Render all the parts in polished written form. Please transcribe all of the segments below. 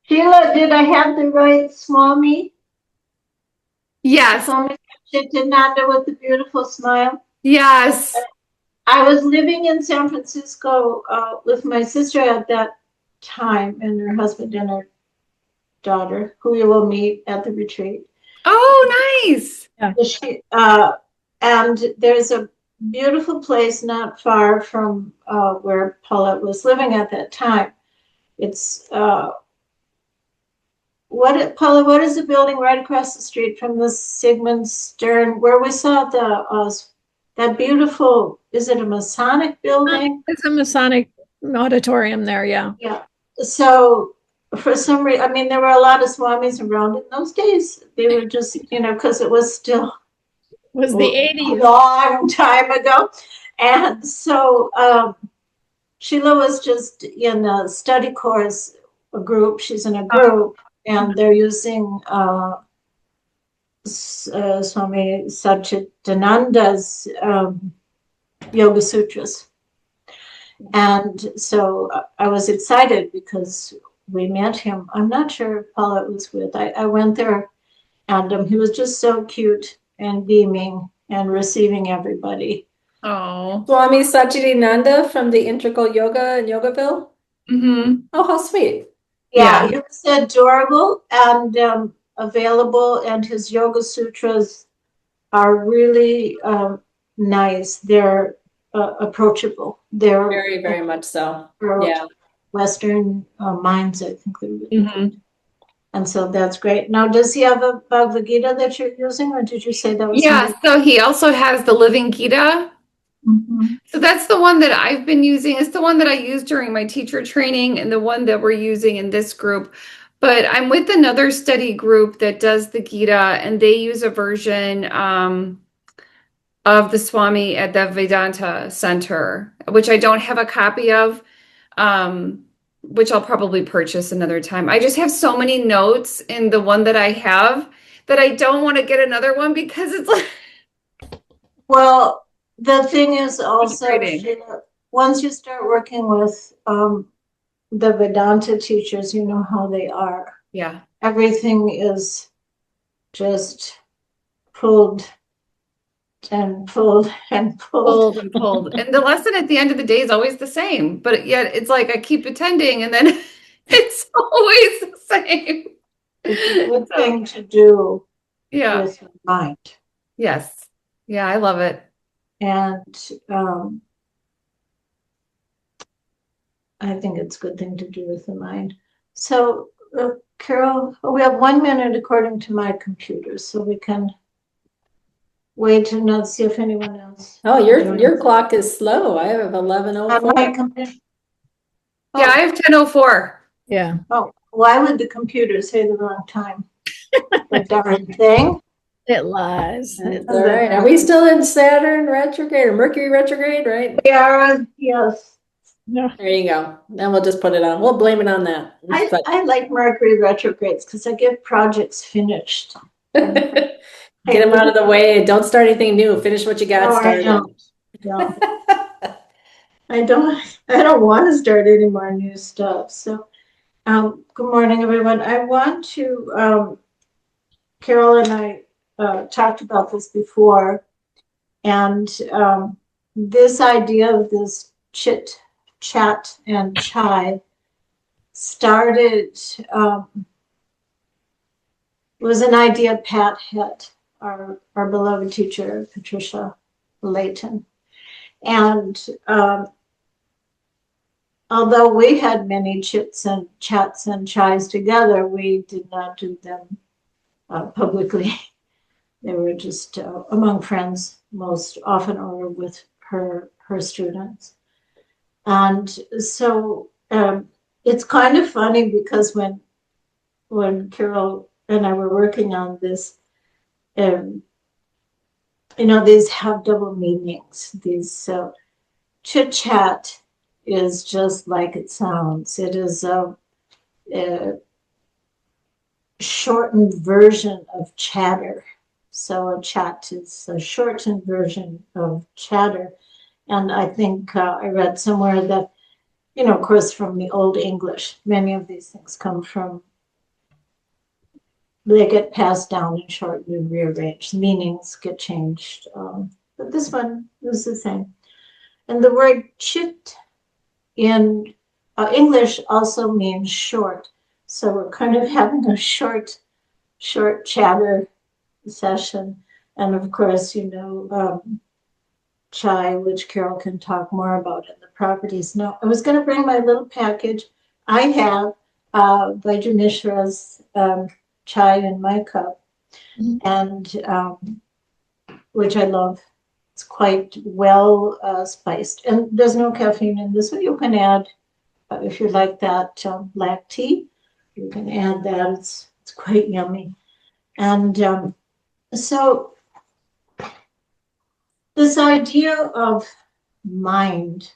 Sheila, did I have the right Swami? Yes. Swami Chittananda with the beautiful smile. Yes. I was living in San Francisco with my sister at that time, and her husband and her daughter, who we will meet at the retreat. Oh, nice. Yeah. And there's a beautiful place not far from where Paulette was living at that time. It's Paula, what is the building right across the street from the Sigmund Stern, where we saw that beautiful, is it a Masonic building? It's a Masonic auditorium there, yeah. Yeah. So for some reason, I mean, there were a lot of swamis around in those days. They were just, because it was still Was the a 80s. long time ago. And so Sheila was just in a study course, a group. She's in a group, and they're using Swami Satchidananda's Yoga Sutras. And so I was excited because we met him. I'm not sure if Paula was with. I went there, and he was just so cute and beaming and receiving everybody. Oh. Swami Satchidananda from the Integral Yoga in Yogaville. Mm-hmm. Oh, how sweet. Yeah, he was adorable and available, and his Yoga Sutras are really nice. They're approachable. They're Very, very much so. Yeah. Western minds, I think they would. Mm-hmm. And so that's great. Now, does he have a Bhagavad Gita that you're using, or did you say that was? Yeah, so he also has the Living Gita. Mm-hmm. So that's the one that I've been using. It's the one that I used during my teacher training and the one that we're using in this group. But I'm with another study group that does the Gita, and they use a version of the Swami at the Vedanta Center, which I don't have a copy of, which I'll probably purchase another time. I just have so many notes in the one that I have that I don't want to get another one because it's like. Well, the thing is also, Frustrating. once you start working with the Vedanta teachers, you know how they are. Yeah. Everything is just pulled and pulled and pulled. Pulled and pulled. And the lesson at the end of the day is always the same, but yet it's like I keep attending and then it's always the same. It's a good thing to do Yeah. with your mind. Yes. Yeah, I love it. And I think it's a good thing to do with the mind. So, Carol, we have 1 minute according to my computer, so we can wait and not see if anyone else. Oh, your clock is slow. I have 11:04. My computer. Yeah, I have 10:04. Yeah. Oh, why would the computer say the wrong time? The darn thing. It lies. That's all right. Are we still in Saturn retrograde or Mercury retrograde, right? We are, yes. Yeah. There you go. Then we'll just put it on. We'll blame it on that. I like Mercury retrogrades because I get projects finished. Get them out of the way. Don't start anything new. Finish what you got started. I don't want to start any more new stuff. So, good morning, everyone. I want to, Carol and I talked about this before, and this idea of this chit, chat, and chai started, was an idea Pat had, our beloved teacher, Patricia Layton. And although we had many chits and chats and chais together, we did not do them publicly. They were just among friends, most often, or with her students. And so it's kind of funny because when Carol and I were working on this, these have double meanings. These chit chat is just like it sounds. It is a shortened version of chatter. So a chat is a shortened version of chatter. And I think I read somewhere that, of course, from the Old English, many of these things come from they get passed down and shortened and rearranged. Meanings get changed. But this one is the same. And the word chit in English also means short. So we're kind of having a short chatter session. And of course, chai, which Carol can talk more about, and the properties. No, I was going to bring my little package. I have Vajra Mishra's chai in my cup, and which I love. It's quite well spiced, and there's no caffeine in this one. You can add, if you like that black tea, you can add that. It's quite yummy, and so this idea of mind,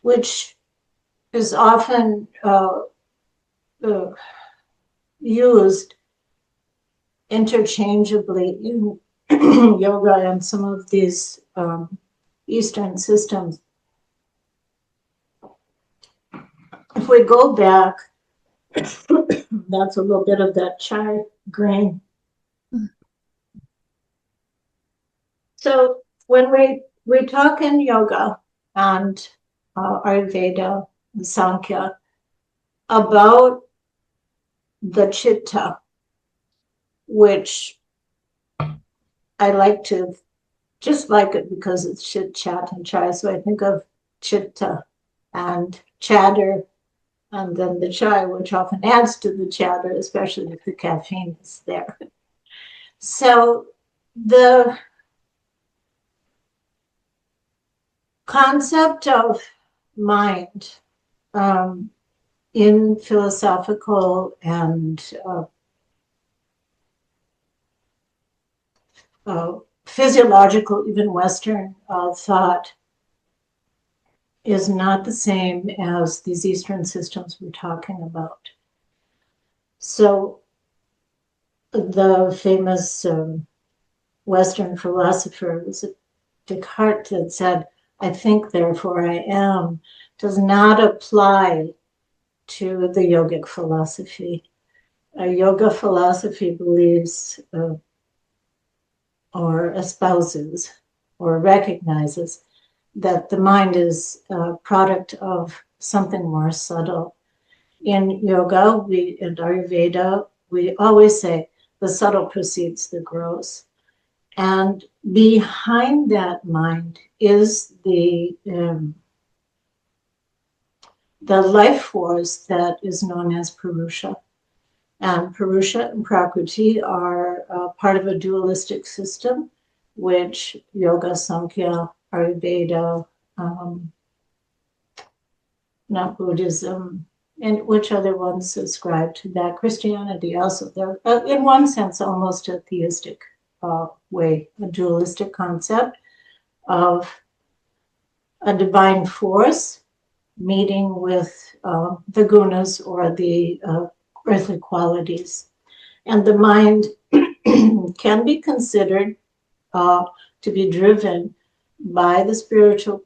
which is often used interchangeably in yoga and some of these Eastern systems. If we go back, that's a little bit of that chai grain. So when we talk in yoga and Ayurveda and Sankhya about the Chitta, which I like to just like it because it's chit, chat, and chai. So I think of Chitta and chatter, and then the chai, which often adds to the chatter, especially if the caffeine is there. So the concept of mind in philosophical and physiological, even Western thought is not the same as these Eastern systems we're talking about. So the famous Western philosopher was Descartes that said, "I think, therefore I am," does not apply to the yogic philosophy. A yoga philosophy believes or espouses or recognizes that the mind is a product of something more subtle. In yoga, in Ayurveda, we always say the subtle precedes the gross. And behind that mind is the life force that is known as Purusha. And Purusha and Prakriti are part of a dualistic system, which Yoga, Sankhya, Ayurveda, not Buddhism, and which other ones subscribe to that. Christianity also, they're in one sense almost a theistic way, a dualistic concept of a divine force meeting with the gunas or the earthly qualities. And the mind can be considered to be driven by the spiritual.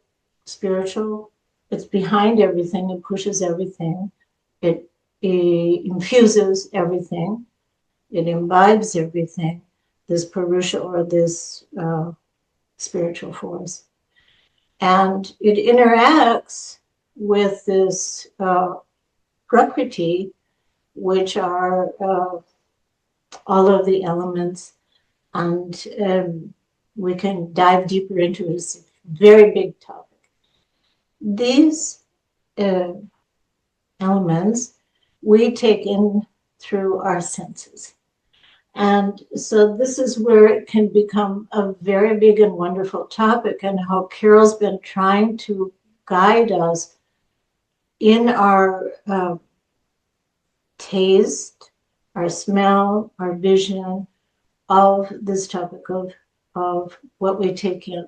It's behind everything, it pushes everything, it infuses everything, it imbibes everything, this Purusha or this spiritual force. And it interacts with this Prakriti, which are all of the elements, and we can dive deeper into it. It's a very big topic. These elements we take in through our senses. And so this is where it can become a very big and wonderful topic, and how Carol's been trying to guide us in our taste, our smell, our vision of this topic of what we take in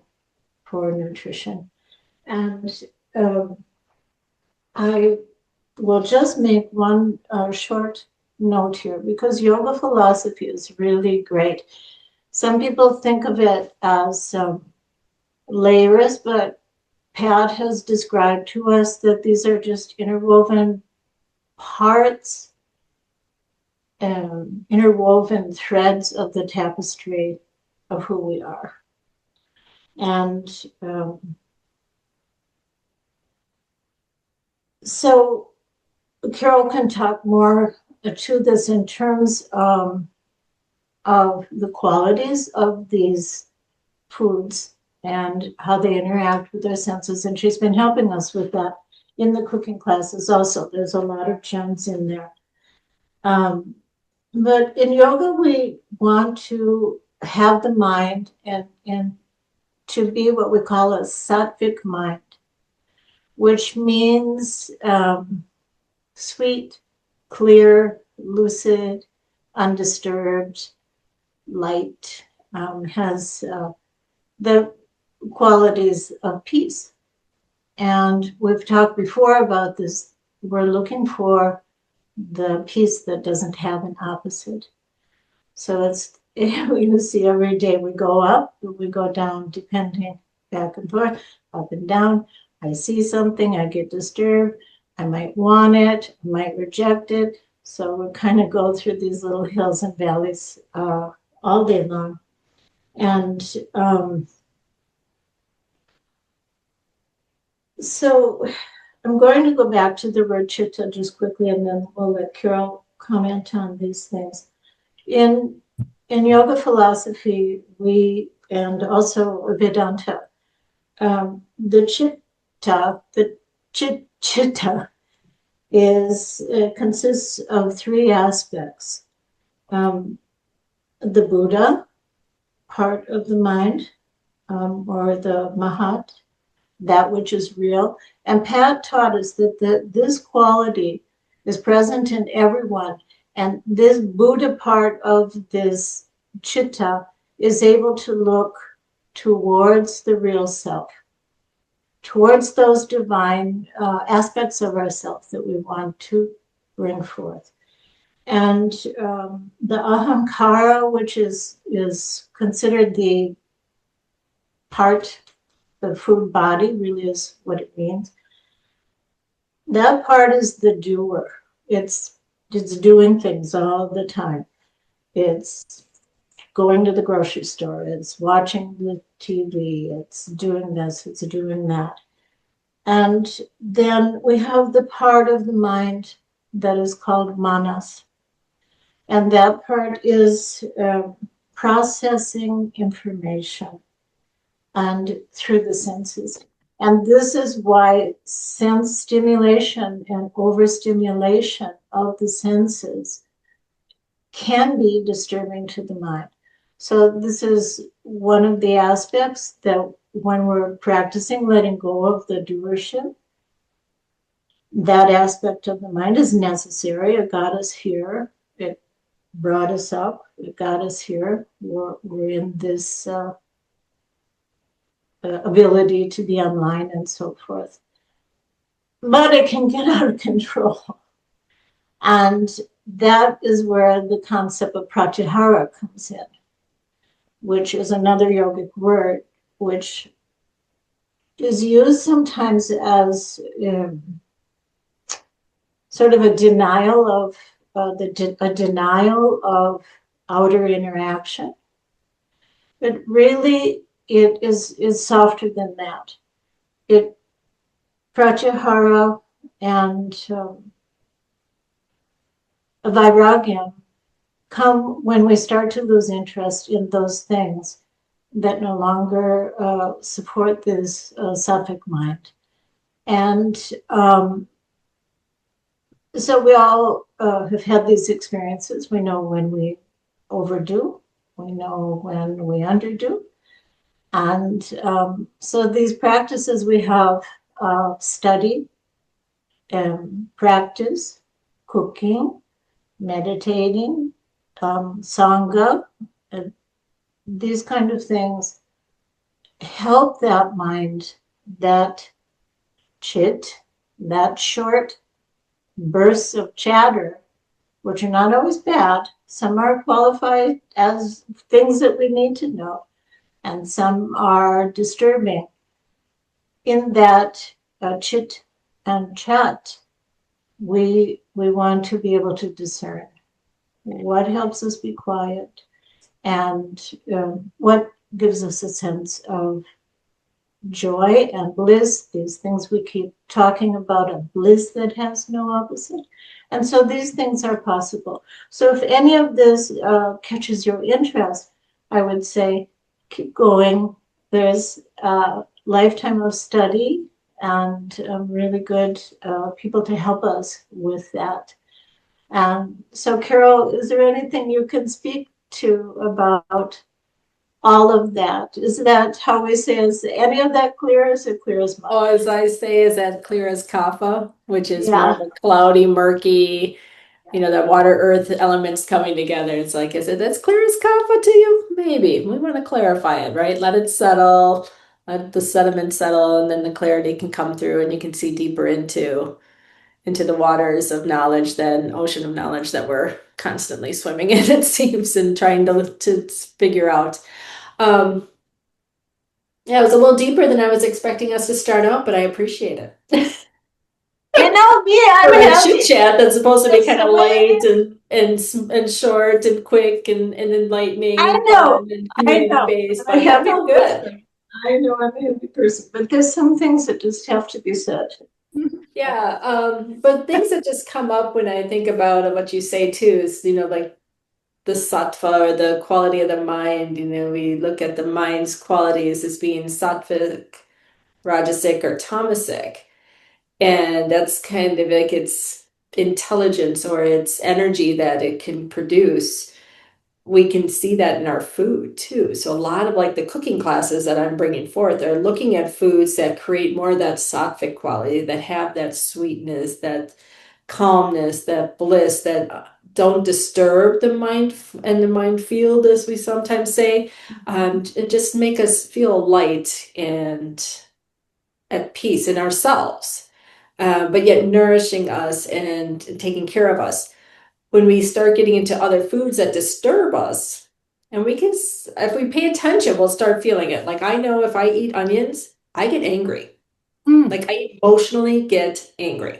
for nutrition. And I will just make one short note here, because yoga philosophy is really great. Some people think of it as layers, but Pat has described to us that these are just interwoven parts interwoven threads of the tapestry of who we are. And so Carol can talk more to this in terms of the qualities of these foods and how they interact with our senses. And she's been helping us with that in the cooking classes also. There's a lot of gems in there. But in yoga, we want to have the mind and to be what we call a sattvic mind, which means sweet, clear, lucid, undisturbed, light, has the qualities of peace. And we've talked before about this. We're looking for the peace that doesn't have an opposite. So it's, you see every day we go up, we go down, depending, back and forth, up and down. I see something, I get disturbed, I might want it, I might reject it. So we kind of go through these little hills and valleys all day long. And so I'm going to go back to the word chitta just quickly, and then we'll let Carol comment on these things. In yoga philosophy, and also Vedanta, the chitta consists of three aspects. The Buddha part of the mind, or the Mahat, that which is real. And Pat taught us that this quality is present in everyone. And this Buddha part of this Chitta is able to look towards the real self, towards those divine aspects of ourselves that we want to bring forth. And the ahankara, which is considered the part, the food body, really is what it means. That part is the doer. It's doing things all the time. It's going to the grocery store. It's watching the TV. It's doing this. It's doing that. And then we have the part of the mind that is called manas. And that part is processing information and through the senses. And this is why sense stimulation and overstimulation of the senses can be disturbing to the mind. So this is one of the aspects that when we're practicing letting go of the doership, that aspect of the mind is necessary. It got us here. It brought us up. It got us here. We're in this ability to be online and so forth. But it can get out of control. And that is where the concept of pratyahara comes in, which is another yogic word, which is used sometimes as sort of a denial of outer interaction. But really, it is softer than that. Pratyahara and vairagyam come when we start to lose interest in those things that no longer support this sattvic mind. And so we all have had these experiences. We know when we overdo, we know when we underdo. And so these practices we have study, practice, cooking, meditating, sangha, these kind of things help that mind, that chit, that short bursts of chatter, which are not always bad. Some are qualified as things that we need to know, and some are disturbing. In that chit and chat, we want to be able to discern. what helps us be quiet, and what gives us a sense of joy and bliss, these things we keep talking about, a bliss that has no opposite. And so these things are possible. So if any of this catches your interest, I would say keep going. There's a lifetime of study and really good people to help us with that. So Carol, is there anything you can speak to about all of that? Is that how we say, is any of that clear? Is it clear as mud? Oh, as I say, is that clear as kapha, which is more Yeah. of a cloudy, murky, that water earth elements coming together. It's like, is it as clear as kapha to you? Maybe. We want to clarify it, right? Let it settle, let the sediment settle, and then the clarity can come through and you can see deeper into the waters of knowledge, then ocean of knowledge that we're constantly swimming in, it seems, and trying to figure out. Yeah, it was a little deeper than I was expecting us to start out, but I appreciate it. I'm For a happy. chit chat that's supposed to be That's kind of amazing. light and short and quick and enlightening I and know. fun and I community know. based, I'm a but I happy feel good. person. I know I'm a happy person, but there's some things that just have to be said. Yeah, but things that just come up when I think about what you say too is, like the sattva or the quality of the mind. We look at the mind's qualities as being sattvic, rajasic, or tamasic. And that's kind of like its intelligence or its energy that it can produce. We can see that in our food too. So a lot of like the cooking classes that I'm bringing forth are looking at foods that create more of that sattvic quality, that have that sweetness, that calmness, that bliss, that don't disturb the mind and the mind field, as we sometimes say, and just make us feel light and at peace in ourselves, but yet nourishing us and taking care of us. When we start getting into other foods that disturb us, and if we pay attention, we'll start feeling it. Like I know if I eat onions, I get angry. Like I emotionally get angry.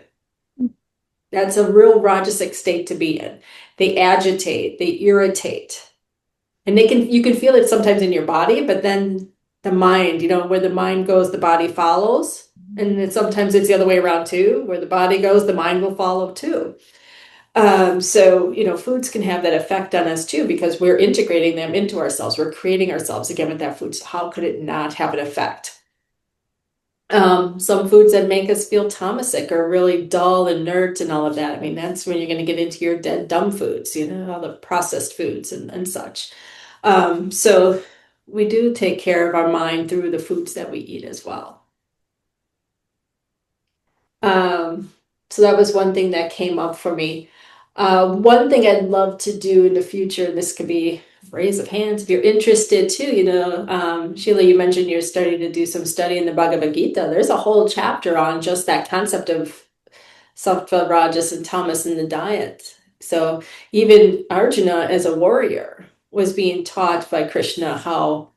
That's a real rajasic state to be in. They agitate, they irritate. And you can feel it sometimes in your body, but then the mind, where the mind goes, the body follows. And sometimes it's the other way around too, where the body goes, the mind will follow too. So, foods can have that effect on us too, because we're integrating them into ourselves. We're creating ourselves again with that food. So how could it not have an effect? Some foods that make us feel tamasic are really dull and inert and all of that. I mean, that's when you're going to get into your dead dumb foods, all the processed foods and such. So we do take care of our mind through the foods that we eat as well. So that was one thing that came up for me. One thing I'd love to do in the future, and this could be raise of hands if you're interested too, Sheila, you mentioned you're starting to do some study in the Bhagavad Gita. There's a whole chapter on just that concept of sattva, rajas, and tamas in the diet. So even Arjuna as a warrior was being taught by Krishna how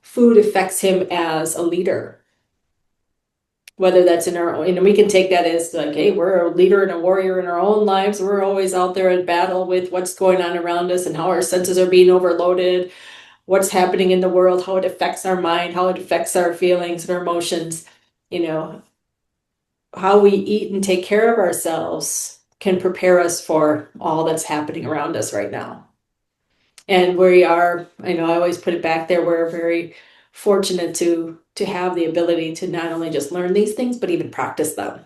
food affects him as a leader. Whether that's in our own, we can take that as like, hey, we're a leader and a warrior in our own lives. We're always out there in battle with what's going on around us and how our senses are being overloaded, what's happening in the world, how it affects our mind, how it affects our feelings and our emotions. How we eat and take care of ourselves can prepare us for all that's happening around us right now. And we are, I always put it back there, we're very fortunate to have the ability to not only just learn these things, but even practice them.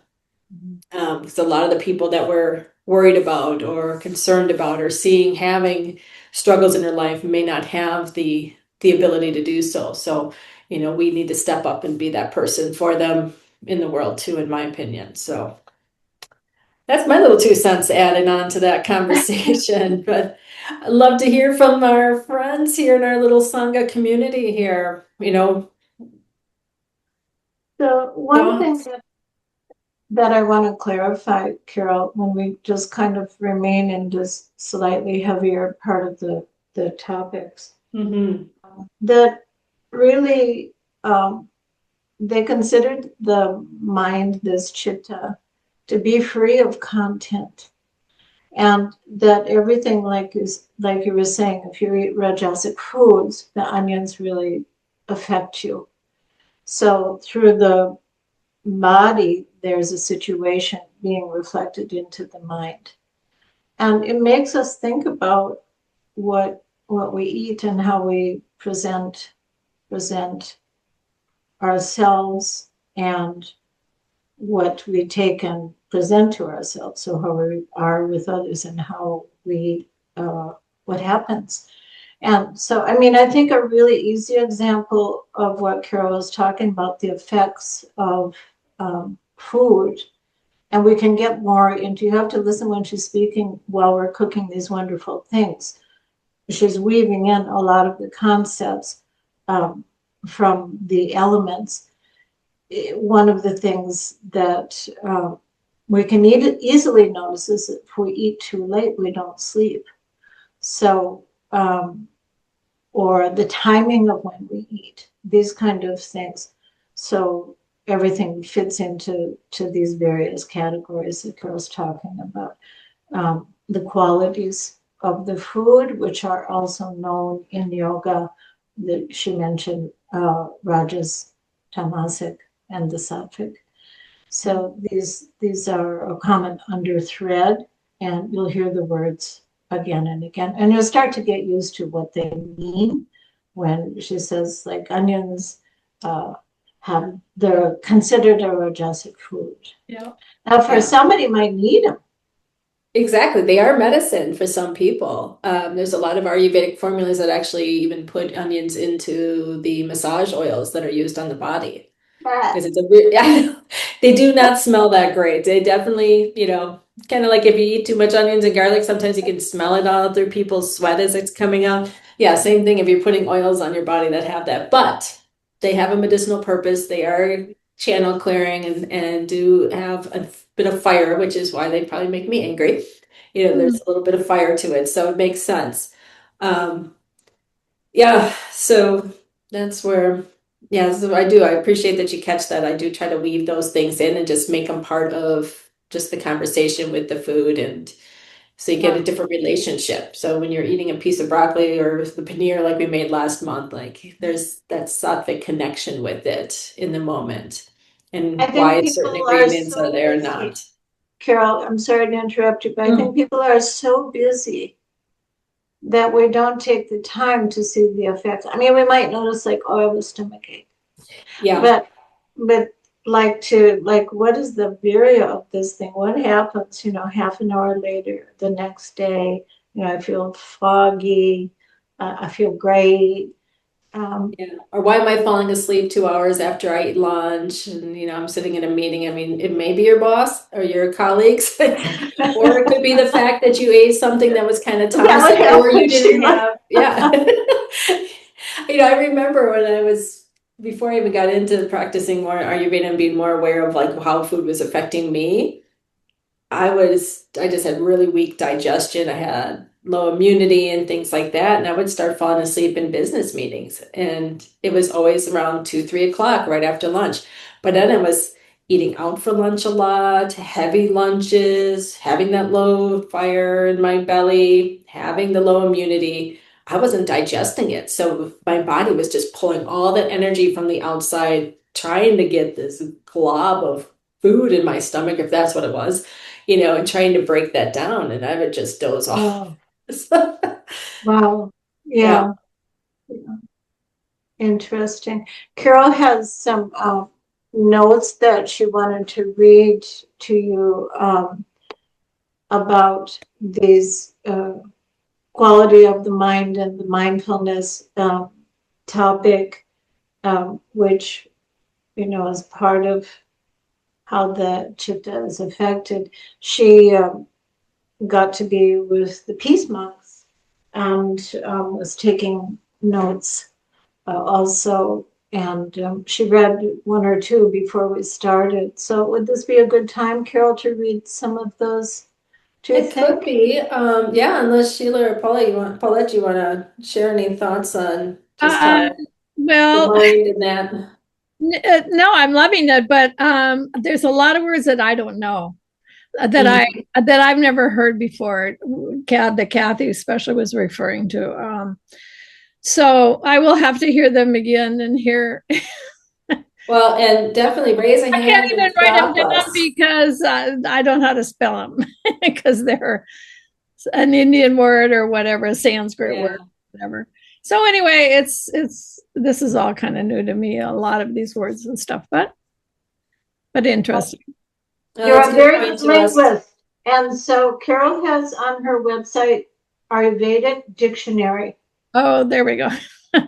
Because a lot of the people that we're worried about or concerned about or having struggles in their life may not have the ability to do so. So, we need to step up and be that person for them in the world too, in my opinion. So that's my little 2 cents added on to that conversation. But I'd love to hear from our friends here in our little Sangha community here. So one thing that I want to clarify, Carol, when we just kind of remain in this slightly heavier part of the topics, that really they considered the mind, this chitta, to be free of content. And that everything, like you were saying, if you eat rajasic foods, the onions really affect you. So through the body, there's a situation being reflected into the mind. And it makes us think about what we eat and how we present ourselves and what we take and present to ourselves. So how we are with others and how we what happens. And so, I mean, I think a really easy example of what Carol was talking about, the effects of food, and we can get more into, you have to listen when she's speaking while we're cooking these wonderful things. She's weaving in a lot of the concepts from the elements. One of the things that we can easily notice is that if we eat too late, we don't sleep. So, or the timing of when we eat, these kind of things. So everything fits into these various categories that Carol's talking about. The qualities of the food, which are also known in yoga, that she mentioned, rajas, tamasic, and the sattvic. So these are a common underthread, and you'll hear the words again and again, and you'll start to get used to what they mean when she says, like, onions they're considered a rajasic food. Yeah. Now, for somebody might need them. Exactly. They are medicine for some people. There's a lot of Ayurvedic formulas that actually even put onions into the massage oils that are used on the body. Because it's they do not smell that great. They definitely, kind of like if you eat too much onions and garlic, sometimes you can smell it all through people's sweat as it's coming out. Yeah, same thing if you're putting oils on your body that have that. But they have a medicinal purpose. They are channel clearing and do have a bit of fire, which is why they probably make me angry. There's a little bit of fire to it, so it makes sense. So that's where, so I appreciate that you catch that. I do try to weave those things in and just make them part of just the conversation with the food, and so you get a different relationship. So when you're eating a piece of broccoli or the paneer like we made last month, like there's that sattvic connection with it in the moment, and why certain ingredients are there or not. Carol, I'm sorry to interrupt you, but I think people are so busy that we don't take the time to see the effects. I mean, we might notice, like, oh, I have a stomach ache. Yeah. But what is the virya of this thing? What happens, half an hour later, the next day, I feel foggy, I feel great. Or why am I falling asleep 2 hours after I eat lunch? And, I'm sitting in a meeting. I mean, it may be your boss or your colleagues, or it could be the fact that you ate something that was kind of toxic, or you didn't have, I remember when before I even got into practicing more Ayurveda and being more aware of like how food was affecting me, I just had really weak digestion. I had low immunity and things like that. And I would start falling asleep in business meetings. And it was always around 2-3 o'clock right after lunch. But then I was eating out for lunch a lot, heavy lunches, having that low fire in my belly, having the low immunity. I wasn't digesting it. So my body was just pulling all that energy from the outside, trying to get this glob of food in my stomach, if that's what it was, and trying to break that down. And I would just doze off. Wow. Yeah. Interesting. Carol has some notes that she wanted to read to you about these quality of the mind and the mindfulness topic, which, is part of how the Chitta is affected. She got to be with the peace monks and was taking notes also. And she read one or two before we started. So would this be a good time, Carol, to read some of those? It could be, unless Sheila or Paulette, you want to share any thoughts on just how the mind and that? No, I'm loving it, but there's a lot of words that I don't know. that I've never heard before. That Kathy especially was referring to. So I will have to hear them again and hear. Well, and definitely raise a I can't hand even and write them stop down us. because I don't know how to spell them because they're an Indian word or whatever, a Sanskrit Yeah. word, whatever. So anyway, it's this is all kind of new to me, a lot of these words and stuff, but interesting. No, You're that's a good very point good to us. linguist. And so Carol has on her website Ayurvedic dictionary. Oh, there we go.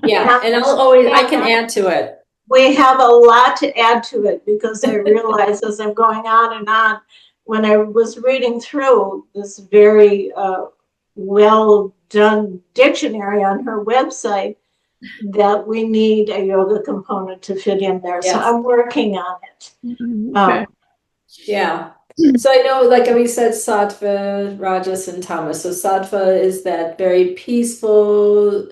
Yeah, and I can add to it. We have a lot to add to it because I realize as I'm going on and on, when I was reading through this very well done dictionary on her website, that we need a yoga component to fit in there. So Yes. I'm working on it. Okay. Yeah. So I know, like we said, sattva, rajas, and tamas. So sattva is that very peaceful,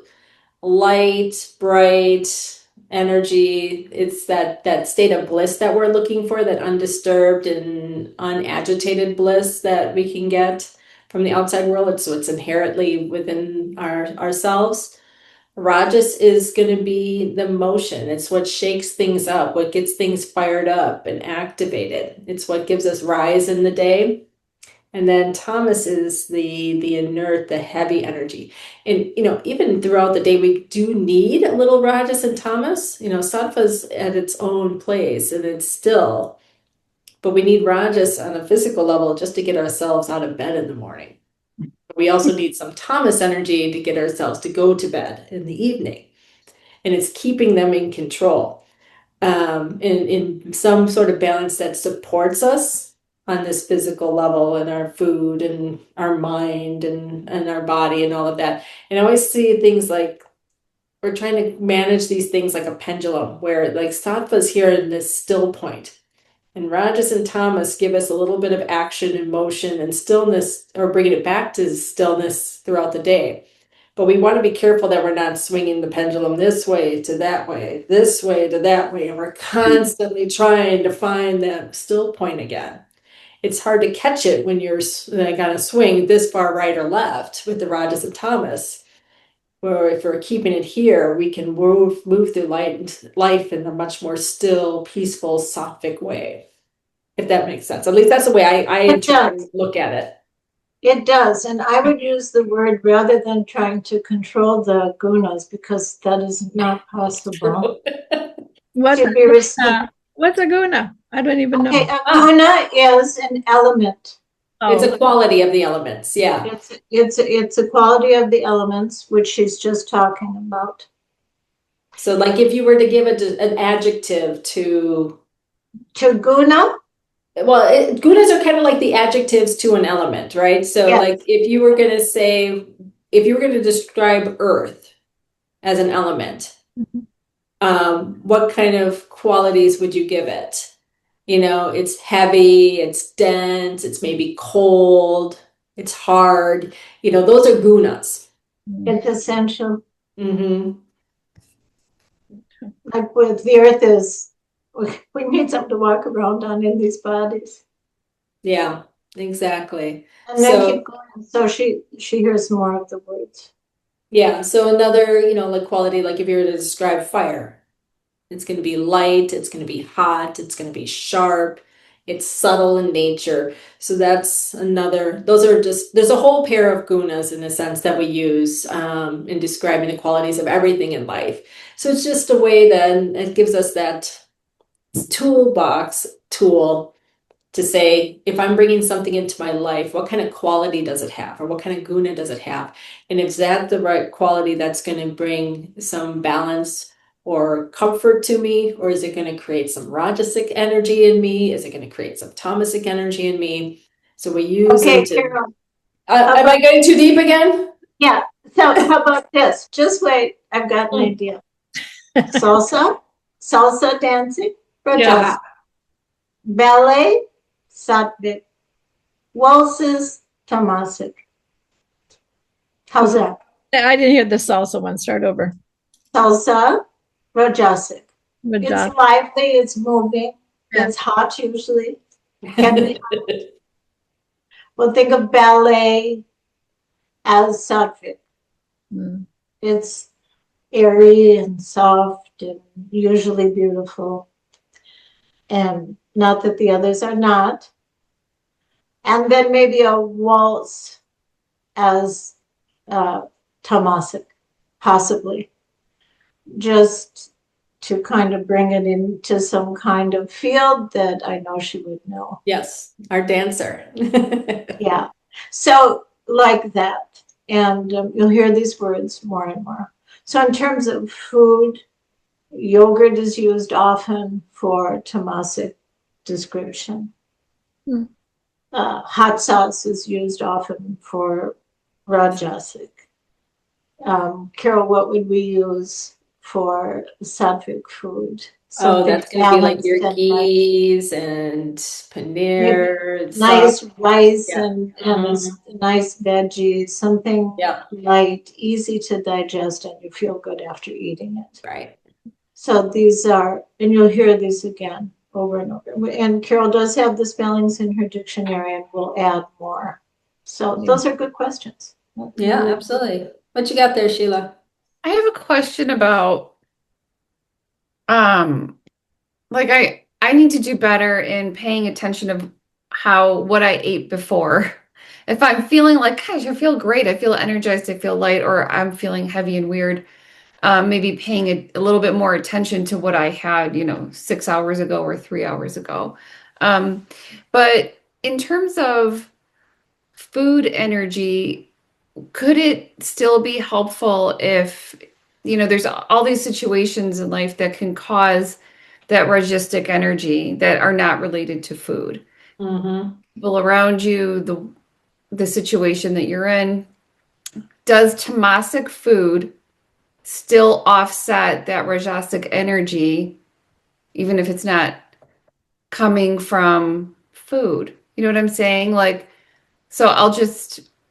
light, bright energy. It's that state of bliss that we're looking for, that undisturbed and unagitated bliss that we can get from the outside world. So it's inherently within ourselves. Rajas is going to be the motion. It's what shakes things up, what gets things fired up and activated. It's what gives us rise in the day. And then tamas is the inert, the heavy energy. And even throughout the day, we do need a little rajas and tamas. Sattva's at its own place and it's still, but we need rajas on a physical level just to get ourselves out of bed in the morning. We also need some tamas energy to get ourselves to go to bed in the evening. And it's keeping them in control, in some sort of balance that supports us on this physical level, and our food and our mind and our body and all of that. And I always see things like we're trying to manage these things like a pendulum, where like sattva's here in this still point. And rajas and tamas give us a little bit of action and motion and stillness, or bringing it back to stillness throughout the day. But we want to be careful that we're not swinging the pendulum this way to that way, this way to that way. And we're constantly trying to find that still point again. It's hard to catch it when you're like on a swing this far right or left with the rajas and tamas. Where if we're keeping it here, we can move through life in a much more still, peaceful, sattvic way. If that makes sense. At least that's the way I interpret and look at it. It does. And I would use the word rather than trying to control the gunas, because that is not possible. What's To be received. what's a guna? I don't even know. Okay, a guna is an element. It's a quality of the elements. Yeah. It's a quality of the elements, which she's just talking about. So like if you were to give an adjective to guna, well, gunas are kind of like the adjectives to an element, right? So yes. like if you were going to describe earth as an element, what kind of qualities would you give it? It's heavy, it's dense, it's maybe cold, it's hard. Those are gunas. It's essential. Mm-hmm. Like with the earth is, we need something to walk around on in these bodies. Yeah, exactly. And then keep going. So she hears more of the words. Yeah. So another, like quality, like if you were to describe fire, it's going to be light, it's going to be hot, it's going to be sharp, it's subtle in nature. So that's another, there's a whole pair of gunas in a sense that we use in describing the qualities of everything in life. So it's just a way that it gives us that toolbox tool to say, if I'm bringing something into my life, what kind of quality does it have? Or what kind of guna does it have? And is that the right quality that's going to bring some balance or comfort to me? Or is it going to create some rajasic energy in me? Is it going to create some tamasic energy in me? So we use Okay, Carol. Am I going too deep again? Yeah. So how about this? Just wait. I've got an idea. Salsa dancing, rajasic. Yeah. Ballet, sattvic. Waltzes, tamasic. How's that? I didn't hear the salsa one. Start over. Salsa, rajasic. It's lively, it's moving, Yeah. it's hot usually. Can be hot. Well, think of ballet as sattvic. Mm. It's airy and soft and usually beautiful. And not that the others are not. And then maybe a waltz as tamasic, possibly, just to kind of bring it into some kind of field that I know she would know. Yes, our dancer. Yeah. So like that. And you'll hear these words more and more. So in terms of food, yogurt is used often for tamasic description. Hmm. Hot sauce is used often for rajasic. Carol, what would we use for sattvic food? Oh, that's going to be like your balanced and ghees and paneer, nice soft. rice Yeah. and Mhm. nice veggies, something Yeah, light, easy to digest, and you feel good after eating it. right. So these are, and you'll hear these again over and over. And Carol does have the spellings in her dictionary, and we'll add more. So those are good questions. Yeah, absolutely. What you got there, Sheila? I have a question about um like I need to do better in paying attention of what I ate before. If I'm feeling like, gosh, I feel great, I feel energized, I feel light, or I'm feeling heavy and weird, maybe paying a little bit more attention to what I had, 6 hours ago or 3 hours ago. But in terms of food energy, could it still be helpful if, there's all these situations in life that can cause that rajastic energy that are not related to food? Mm-hmm. People around you, the situation that you're in, does tamasic food still offset that rajasic energy, even if it's not coming from food? You know what I'm saying? Like, so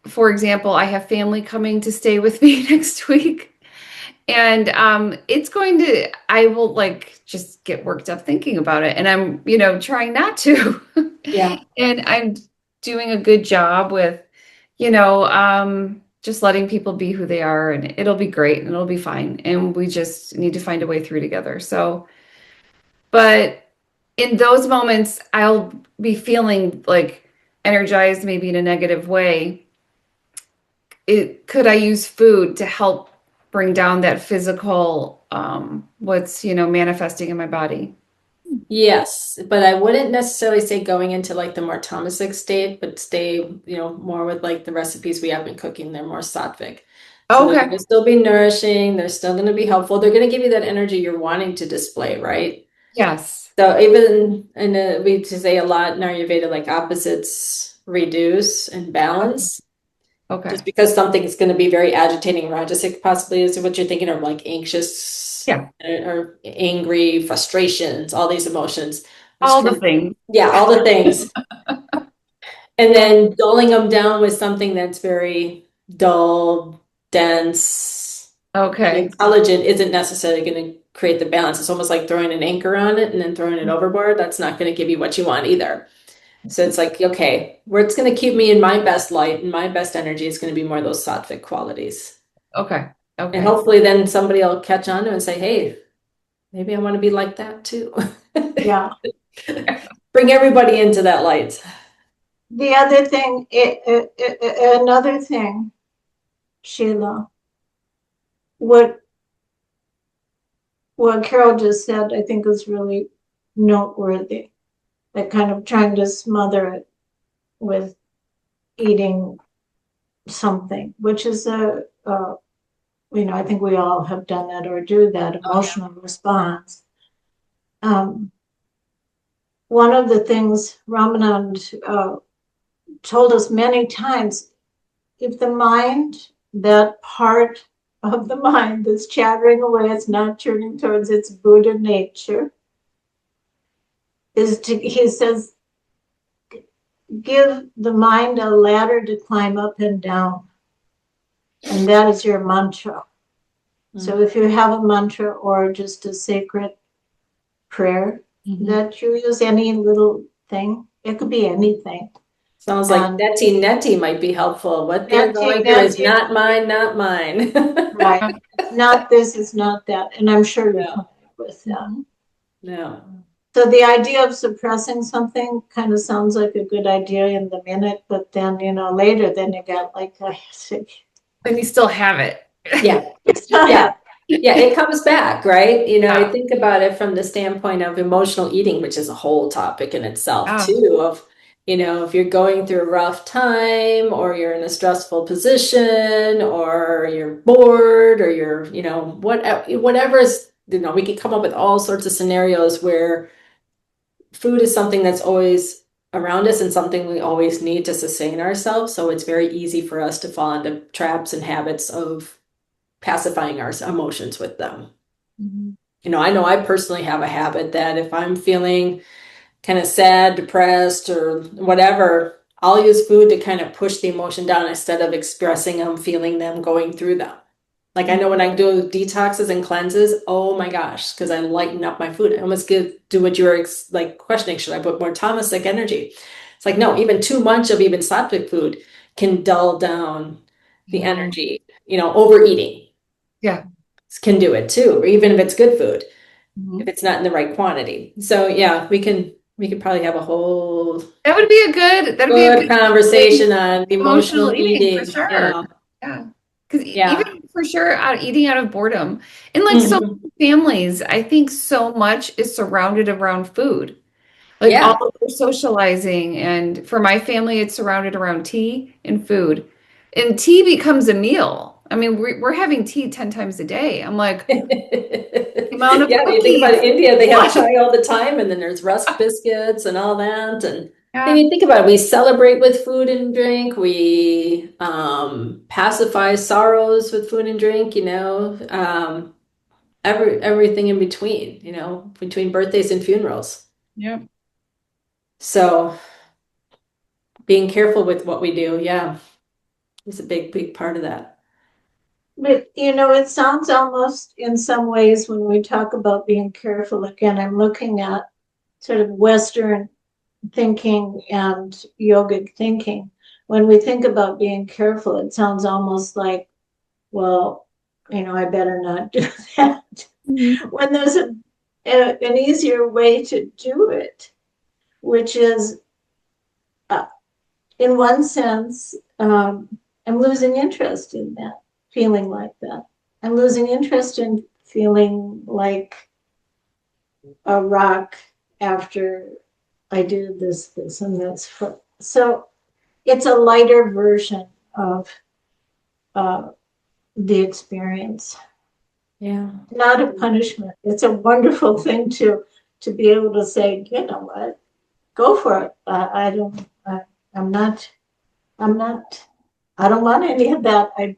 for example, I have family coming to stay with me next week. And I will like just get worked up thinking about it. And I'm, trying not to. Yeah. And I'm doing a good job with, just letting people be who they are, and it'll be great and it'll be fine. And we just need to find a way through together. So, but in those moments, I'll be feeling like energized, maybe in a negative way. Could I use food to help bring down that physical, what's, manifesting in my body? Yes, but I wouldn't necessarily say going into like the more tamasic state, but stay, more with like the recipes we have been cooking. They're more sattvic. So they're going Okay. to still be nourishing. They're still going to be helpful. They're going to give you that energy you're wanting to display, right? Yes. So even we to say a lot in Ayurveda, like opposites reduce and balance. Okay. Just because something is going to be very agitating, rajasic possibly is what you're thinking of, like anxious, Yeah. or angry, frustrations, all these emotions. All the things. Yeah, all the things. And then dulling them down with something that's very dull, dense, and Okay. intelligent isn't necessarily going to create the balance. It's almost like throwing an anchor on it and then throwing it overboard. That's not going to give you what you want either. So it's like, okay, where it's going to keep me in my best light and my best energy is going to be more of those sattvic qualities. Okay. And Okay. hopefully then somebody will catch on to it and say, hey, maybe I want to be like that too. Yeah. Bring everybody into that light. The other thing, another thing, Sheila, what Carol just said, I think is really noteworthy. Like kind of trying to smother it with eating something, which is I think we all have done that or do that emotional response. One of the things Ramanand told us many times, if the mind, that part of the mind that's chattering away, it's not turning towards its Buddha nature, he says, give the mind a ladder to climb up and down. And that is your mantra. So if you have a mantra or just a sacred prayer that you use, any little thing, it could be anything. Sounds like And neti might be helpful. What they're neti, going through is neti, not mine, not mine. right. It's not this, it's not that. And I'm sure you're Yeah. familiar with that. Mhm. No. So the idea of suppressing something kind of sounds like a good idea in the minute, but then, later, then you got like a And you still have it. Yeah. Yeah. Yeah, it comes back, right? I think about it from the standpoint of emotional eating, which is a whole topic in itself, Oh. too, of, if you're going through a rough time or you're in a stressful position or you're bored or you're, whatever is, we could come up with all sorts of scenarios where food is something that's always around us and something we always need to sustain ourselves. So it's very easy for us to fall into traps and habits of pacifying our emotions with them. I know I personally have a habit that if I'm feeling kind of sad, depressed, or whatever, I'll use food to kind of push the emotion down instead of expressing them, feeling them, going through them. Like I know when I do detoxes and cleanses, oh my gosh, because I lighten up my food. I almost do what you were like questioning, should I put more tamasic energy? It's like, no, even too much of even sattvic food can dull down the energy, overeating. Yeah. Can do it too, or even if it's good food, if it's not in the right quantity. So yeah, we could probably have a whole That would be a good conversation on emotional emotional eating for eating. sure. Yeah. Because Yeah. even for sure, eating out of boredom. And like so Mhm. many families, I think so much is surrounded around food. Like Yeah. all of their socializing. And for my family, it's surrounded around tea and food. And tea becomes a meal. I mean, we're having tea 10 times a day. I'm like, the amount of Yeah, when you think about cookies. India, they have chai all the time, and then there's rusk biscuits and all that. And Yeah. you think about it, we celebrate with food and drink. We pacify sorrows with food and drink. Everything in between. Between birthdays and funerals. Yep. So being careful with what we do, yeah, is a big part of that. But it sounds almost in some ways when we talk about being careful, again, I'm looking at sort of Western thinking and yogic thinking. When we think about being careful, it sounds almost like, well, I better not do that. When there's an easier way to do it, which is, in one sense, I'm losing interest in that, feeling like that. I'm losing interest in feeling like a rock after I do this, and this. So it's a lighter version of the experience. Yeah. Not a punishment. It's a wonderful thing to be able to say, you know what, go for it. I don't want any of that.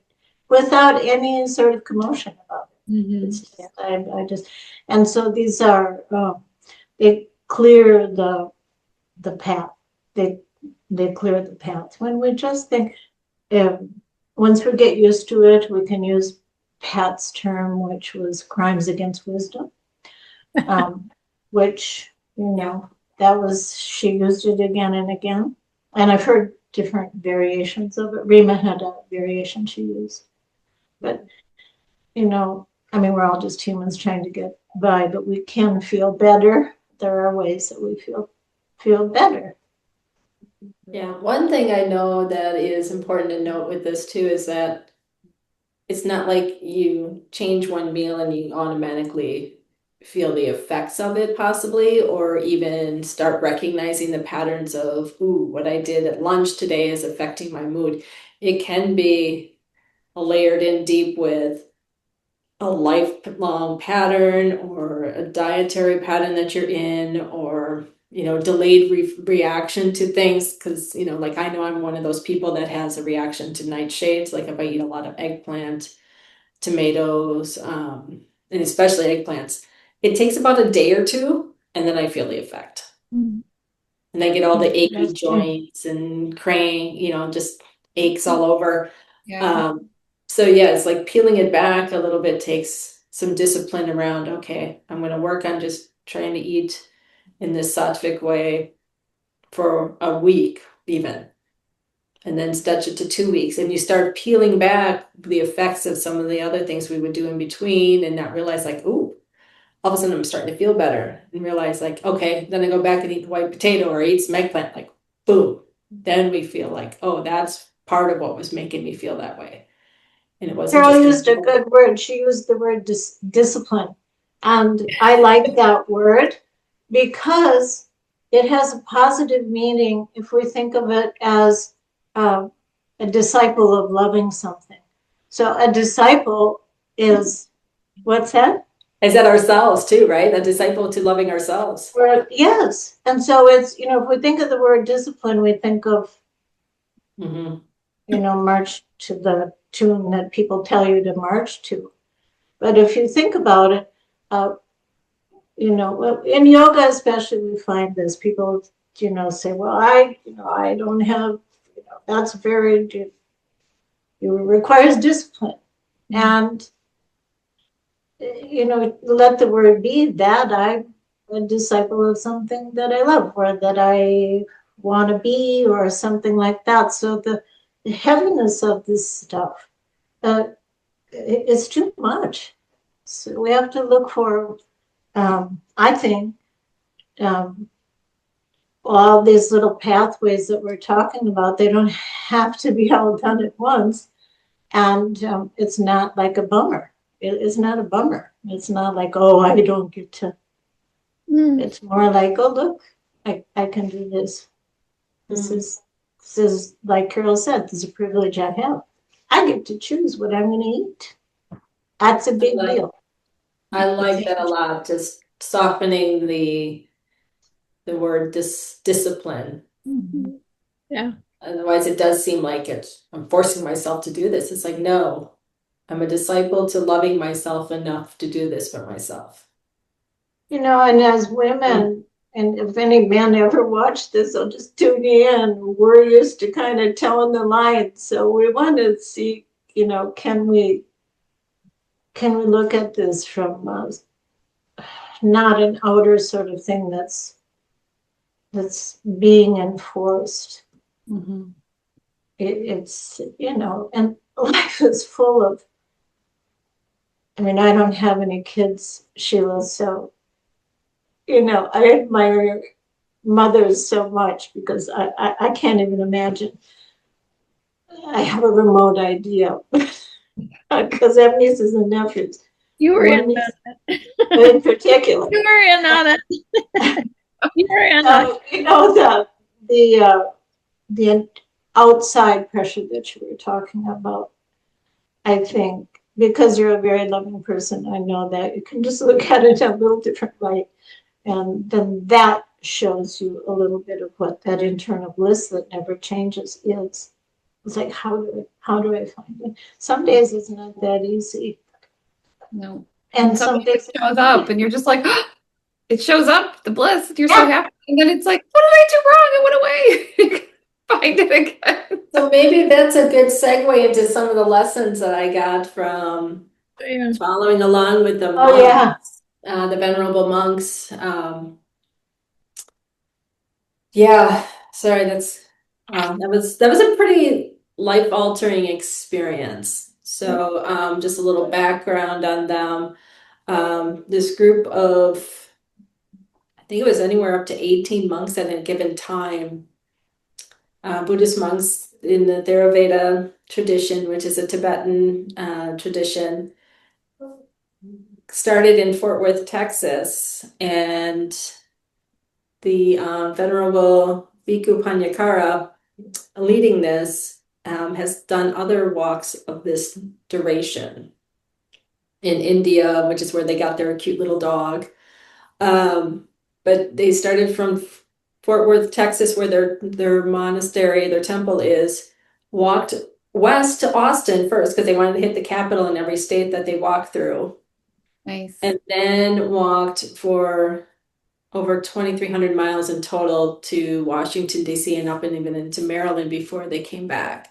Without any sort of commotion about it. It's just, I just, and so these are, they clear the path. They clear the path. When we just think, once we get used to it, we can use Pat's term, which was crimes against wisdom, which, she used it again and again. And I've heard different variations of it. Rima had a variation she used. But, we're all just humans trying to get by, but we can feel better. There are ways that we feel better. Yeah, one thing I know that is important to note with this too is that it's not like you change one meal and you automatically feel the effects of it possibly, or even start recognizing the patterns of, ooh, what I did at lunch today is affecting my mood. It can be layered in deep with a lifelong pattern or a dietary pattern that you're in, or delayed reaction to things, because like I know I'm one of those people that has a reaction to nightshades. Like if I eat a lot of eggplant, tomatoes, and especially eggplants, it takes about a day or two and then I feel the effect. And I get all the achy joints and just aches all over. Yeah. So yeah, it's like peeling it back a little bit takes some discipline around, okay, I'm going to work on just trying to eat in this sattvic way for a week even. and then stretch it to 2 weeks. And you start peeling back the effects of some of the other things we would do in between and not realize like, ooh, all of a sudden I'm starting to feel better and realize like, okay, then I go back and eat the white potato or eat some eggplant, like boom. Then we feel like, oh, that's part of what was making me feel that way. And it wasn't Carol just used a good word. She used the word discipline. And I like that word because it has a positive meaning if we think of it as a disciple of loving something. So a disciple is, what's that? Is that ourselves too, right? A disciple to loving ourselves. Yes. And so it's, if we think of the word discipline, we think of, march to the tune that people tell you to march to. But if you think about it, in yoga especially, we find this. People, say, well, I don't have, that's very, it requires discipline. And, let the word be that I'm a disciple of something that I love or that I want to be or something like that. So the heaviness of this stuff is too much. So we have to look for, I think, all these little pathways that we're talking about, they don't have to be all done at once. And it's not like a bummer. It's not a bummer. It's not like, oh, I don't get to. It's more like, oh, look, I can do this. This is like Carol said, this is a privilege I have. I get to choose what I'm going to eat. That's a big deal. I like that a lot. Just softening the word discipline. Yeah. Otherwise, it does seem like I'm forcing myself to do this. It's like, no, I'm a disciple to loving myself enough to do this for myself. And as women, and if any men ever watch this, they'll just tune in. We're used to kind of telling the lines. So we want to see, can we look at this from not an outer sort of thing that's being enforced. It's, and life is full of, I don't have any kids, Sheila, so, I admire mothers so much because I can't even imagine. I have a remote idea because I have nieces and nephews. You were in on it. In particular. You were in on it. You were in on it. The outside pressure that you were talking about, I think, because you're a very loving person, I know that you can just look at it in a little different light. And then that shows you a little bit of what that internal bliss that never changes is. It's like, how do I find it? Some days it's not that easy. No. And some days it shows up and you're just like, oh, it shows up, the bliss. You're so happy. And then it's like, what did I do wrong? It went away. Find it again. So maybe that's a good segue into some of the lessons that I got from following along with the monks, the Venerable Monks. Sorry, that was a pretty life-altering experience. So just a little background on them. This group of, I think it was anywhere up to 18 monks at a given time. Buddhist monks in the Theravada tradition, which is a Tibetan tradition, started in Fort Worth, Texas, and the Venerable Bhikkhu Panyakara leading this has done other walks of this duration in India, which is where they got their cute little dog. But they started from Fort Worth, Texas, where their monastery, their temple is, walked west to Austin first because they wanted to hit the capital in every state that they walked through. Nice. And then walked for over 2,300 miles in total to Washington, D.C. and up and even into Maryland before they came back.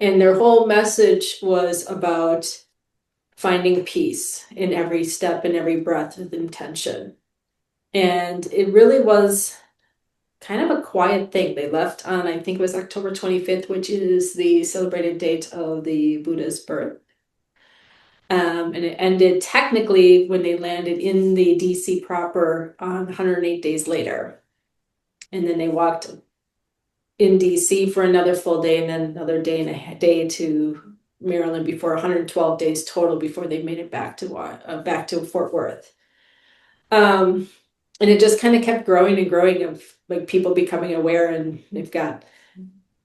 And their whole message was about finding peace in every step and every breath with intention. And it really was kind of a quiet thing. They left on, I think it was October 25th, which is the celebrated date of the Buddha's birth. And it ended technically when they landed in the DC proper on 108 days later. And then they walked in DC for another full day and then another day and a day to Maryland before 112 days total before they made it back to Fort Worth. And it just kind of kept growing and growing of like people becoming aware, and they've got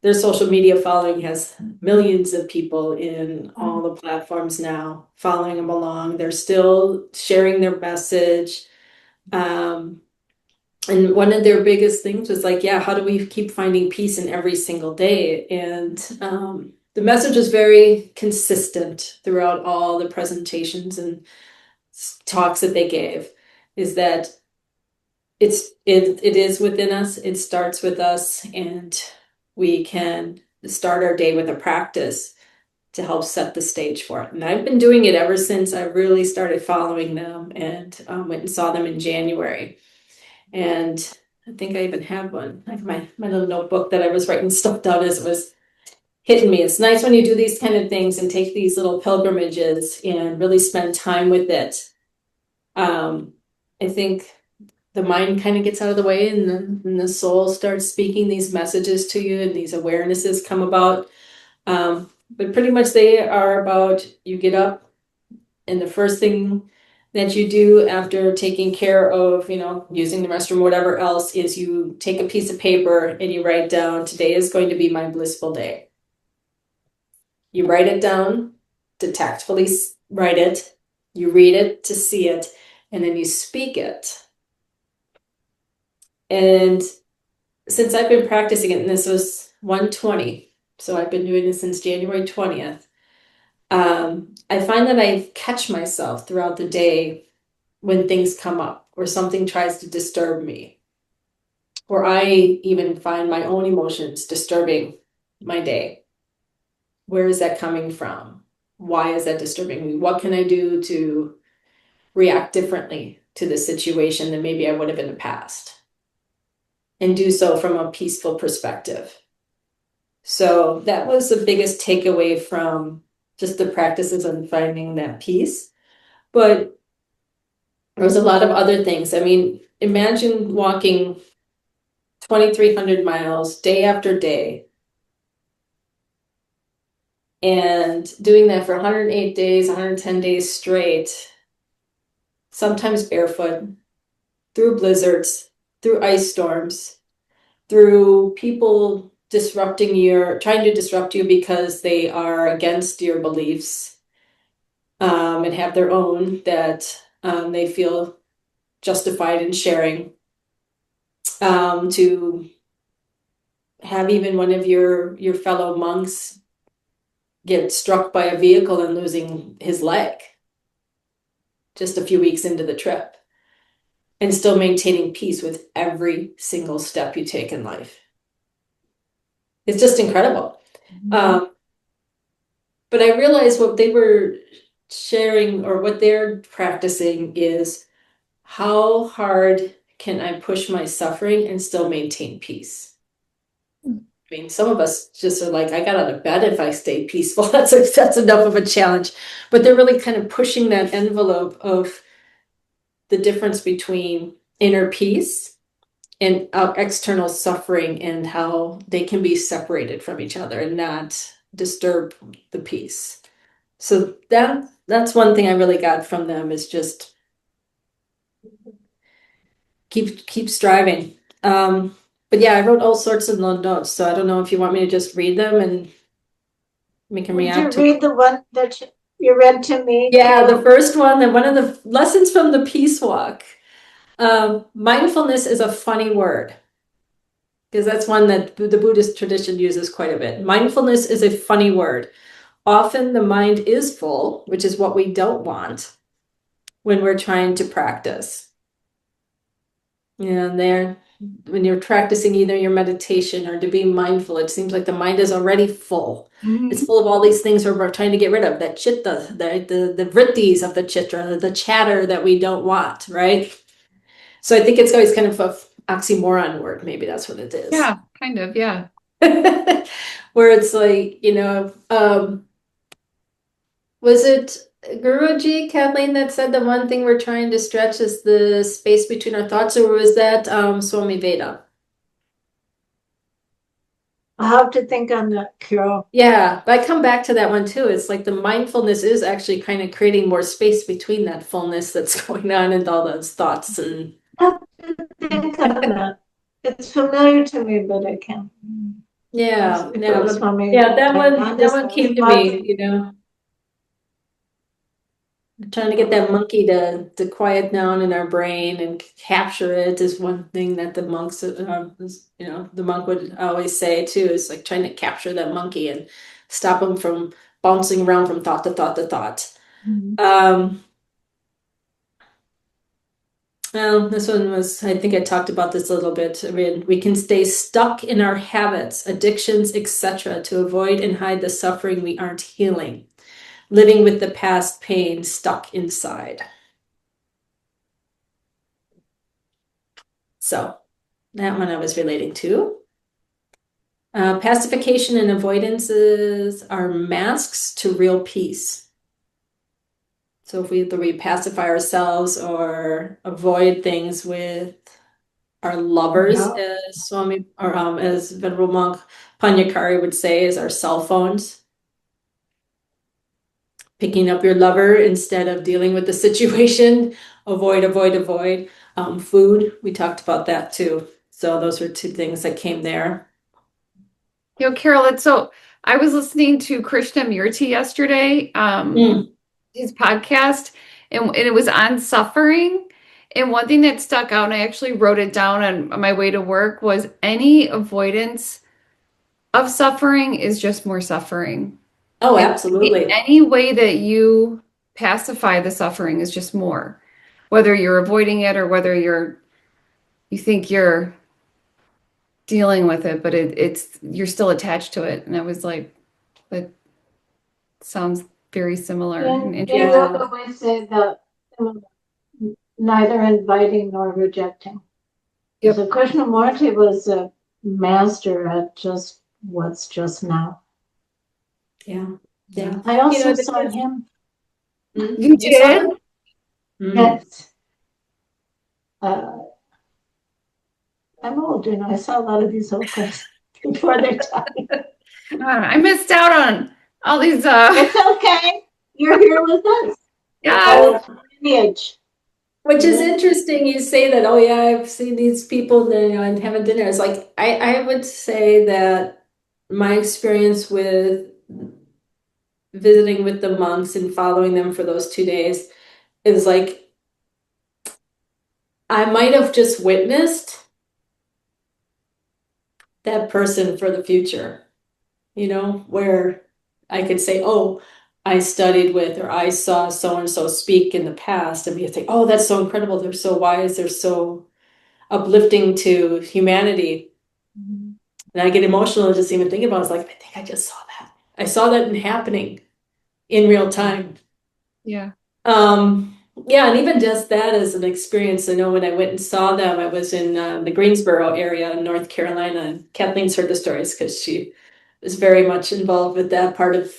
their social media following has millions of people in all the platforms now following them along. They're still sharing their message. And one of their biggest things was like, yeah, how do we keep finding peace in every single day? And the message was very consistent throughout all the presentations and talks that they gave, is that it is within us, it starts with us, and we can start our day with a practice to help set the stage for it. And I've been doing it ever since I really started following them and went and saw them in January. And I think I even have one, like my little notebook that I was writing stuff down as it was hitting me. It's nice when you do these kind of things and take these little pilgrimages and really spend time with it. I think the mind kind of gets out of the way, and the soul starts speaking these messages to you, and these awarenesses come about. But pretty much they are about, you get up, and the first thing that you do after taking care of, using the restroom, whatever else, is you take a piece of paper and you write down, today is going to be my blissful day. You write it down to tactfully write it, you read it to see it, and then you speak it. And since I've been practicing it, and this was 120, so I've been doing this since January 20th, I find that I catch myself throughout the day when things come up or something tries to disturb me, or I even find my own emotions disturbing my day. Where is that coming from? Why is that disturbing me? What can I do to react differently to the situation than maybe I would have in the past? And do so from a peaceful perspective. So that was the biggest takeaway from just the practices and finding that peace. But there was a lot of other things. I mean, imagine walking 2,300 miles day after day and doing that for 108 days, 110 days straight, sometimes barefoot, through blizzards, through ice storms, through people trying to disrupt you because they are against your beliefs, and have their own that they feel justified in sharing, to have even one of your fellow monks get struck by a vehicle and losing his leg just a few weeks into the trip, and still maintaining peace with every single step you take in life. It's just incredible. But I realized what they were sharing, or what they're practicing, is how hard can I push my suffering and still maintain peace? I mean, some of us just are like, I got out of bed if I stay peaceful. That's enough of a challenge. But they're really kind of pushing that envelope of the difference between inner peace and external suffering, and how they can be separated from each other and not disturb the peace. So that's one thing I really got from them, is just keep striving. But yeah, I wrote all sorts of notes, so I don't know if you want me to just read them and we can react to. Did you read the one that you read to me? Yeah, the first one, and one of the lessons from the Peace Walk. Mindfulness is a funny word, because that's one that the Buddhist tradition uses quite a bit. Mindfulness is a funny word. Often the mind is full, which is what we don't want when we're trying to practice. When you're practicing either your meditation or to be mindful, it seems like the mind is already full. Mm-hmm. It's full of all these things we're trying to get rid of, that chitta, the vrittis of the chitta, the chatter that we don't want, right? So I think it's always kind of oxymoron word. Maybe that's what it is. Yeah, kind of, yeah. Where it's like, was it Guruji, Kathleen, that said the one thing we're trying to stretch is the space between our thoughts, or was that Swami Veda? I'll have to think on that, Carol. Yeah, but I come back to that one too. It's like the mindfulness is actually kind of creating more space between that fullness that's going on and all those thoughts. And I have to think on that. It's familiar to me, but I can't. yeah, If yeah, it was from me, yeah, that I one came to me, trying to get that monkey to quiet down in our brain and capture it is one thing that the monks, the monk would always say too, is like trying to capture that monkey and stop him from bouncing around from thought to thought to thought. Well, this one was, I think I talked about this a little bit. I mean, we can stay stuck in our habits, addictions, etc., to avoid and hide the suffering we aren't healing. Living with the past pain stuck inside. So that one I was relating to. Pacification and avoidances are masks to real peace. So if we pacify ourselves or avoid things with our lovers, as Swami or as Venerable Monk Panyakari would say, is our cell phones. Picking up your lover instead of dealing with the situation. Avoid. Food, we talked about that too. So those were two things that came there. Carol, I was listening to Krishnamurti yesterday, his podcast, and it was on suffering. And one thing that stuck out, and I actually wrote it down on my way to work, was any avoidance of suffering is just more suffering. Oh, absolutely. Any way that you pacify the suffering is just more, whether you're avoiding it or whether you think you're dealing with it, but you're still attached to it. And I was like, that sounds very similar. And yoga, we say that neither inviting nor rejecting. Yep. So Krishnamurti was a master at just what's just now. Yeah. I also saw him. You did? Yes. I'm old, I saw a lot of these old guys before their time. I missed out on all these. It's okay. You're here with us. Yeah. Lineage. Which is interesting. You say that. Oh yeah, I've seen these people, and having dinner. It's like I would say that my experience with visiting with the monks and following them for those 2 days is like I might have just witnessed that person for the future, where I could say, oh, I studied with, or I saw so-and-so speak in the past, and we think, oh, that's so incredible. They're so wise. They're so uplifting to humanity. And I get emotional just even thinking about it. It's like, I think I just saw that. I saw that happening in real time. Yeah. Yeah, and even just that as an experience. I know when I went and saw them, I was in the Greensboro area in North Carolina, and Kathleen's heard the stories because she was very much involved with that part of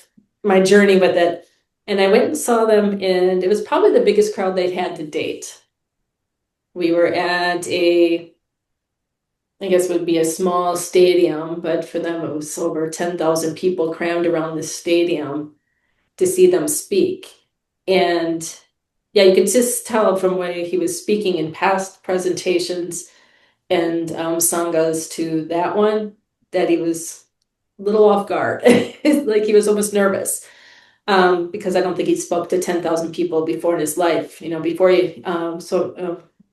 my journey with it. And I went and saw them, and it was probably the biggest crowd they'd had to date. We were at I guess it would be a small stadium, but for them it was over 10,000 people crammed around the stadium to see them speak. And yeah, you could just tell from where he was speaking in past presentations and sanghas to that one that he was a little off guard. Like he was almost nervous because I don't think he spoke to 10,000 people before in his life. Before he,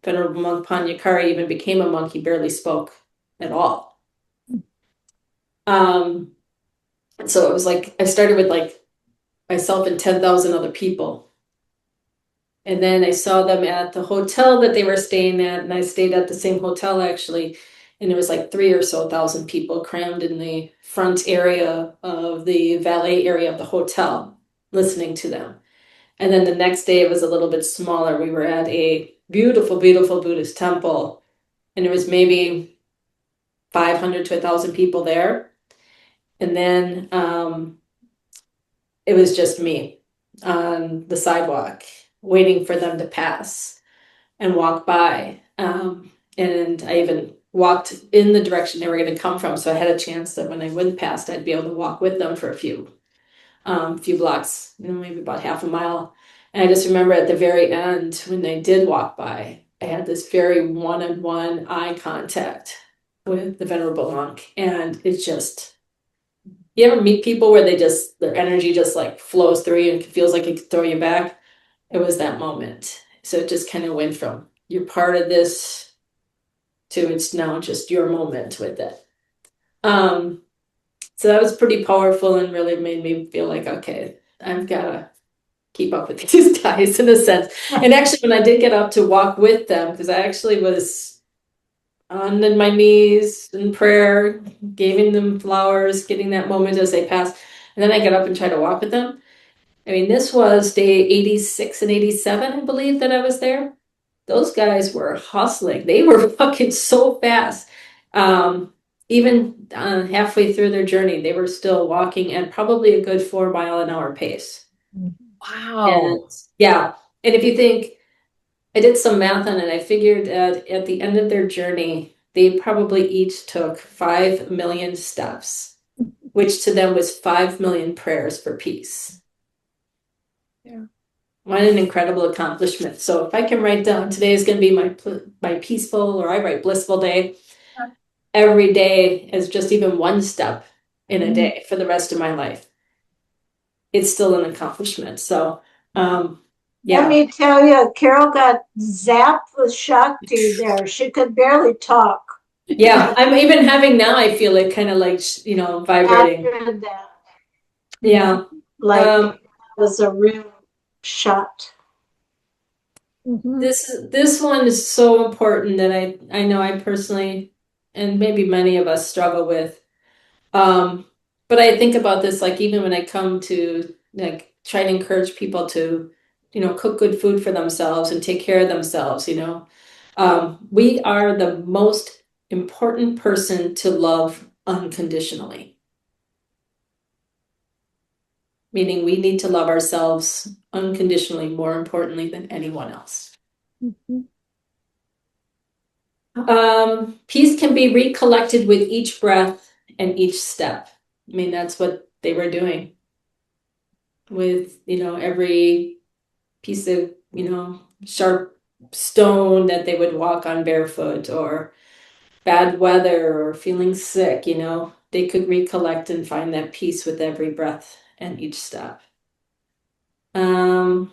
Venerable Monk Panyakari even became a monk, he barely spoke at all. So it was like I started with like myself and 10,000 other people. And then I saw them at the hotel that they were staying at, and I stayed at the same hotel actually, and it was like 3,000 or so people crammed in the front area of the valet area of the hotel, listening to them. And then the next day it was a little bit smaller. We were at a beautiful, beautiful Buddhist temple, and there was maybe 500 to 1,000 people there. And then it was just me on the sidewalk waiting for them to pass and walk by. And I even walked in the direction they were going to come from. So I had a chance that when they went past, I'd be able to walk with them for a few blocks, maybe about half a mile. And I just remember at the very end, when they did walk by, I had this very one-on-one eye contact with the Venerable Monk. And it's just, you ever meet people where their energy just like flows through you and feels like it could throw you back? It was that moment. So it just kind of went from you're part of this to it's now just your moment with it. So that was pretty powerful and really made me feel like, okay, I've got to keep up with these guys in a sense. And actually, when I did get up to walk with them, because I actually was on my knees in prayer, giving them flowers, getting that moment as they passed. And then I got up and tried to walk with them. I mean, this was day 86 and 87, I believe, that I was there. Those guys were hustling. They were fucking so fast. Even halfway through their journey, they were still walking at probably a good 4-mile-an-hour pace. Wow. And yeah. And if you think, I did some math on it, I figured that at the end of their journey, they probably each took 5 million steps, which to them was 5 million prayers for peace. Yeah. What an incredible accomplishment. So if I can write down today is going to be my peaceful, or I write blissful day, every day is just even one step in a day for the rest of my life. It's still an accomplishment. So, Let yeah. me tell you, Carol got zapped with Shakti there. She could barely talk Yeah, I'm even having now, I feel it kind of like, vibrating. after that. Yeah. Like it was a real shot. Mhm. This one is so important that I know I personally, and maybe many of us, struggle with. But I think about this, like even when I come to like try to encourage people to, cook good food for themselves and take care of themselves, we are the most important person to love unconditionally. Meaning we need to love ourselves unconditionally, more importantly than anyone else. Mhm. Peace can be recollected with each breath and each step. I mean, that's what they were doing with, every piece of, sharp stone that they would walk on barefoot, or bad weather, or feeling sick, they could recollect and find that peace with every breath and each step. Our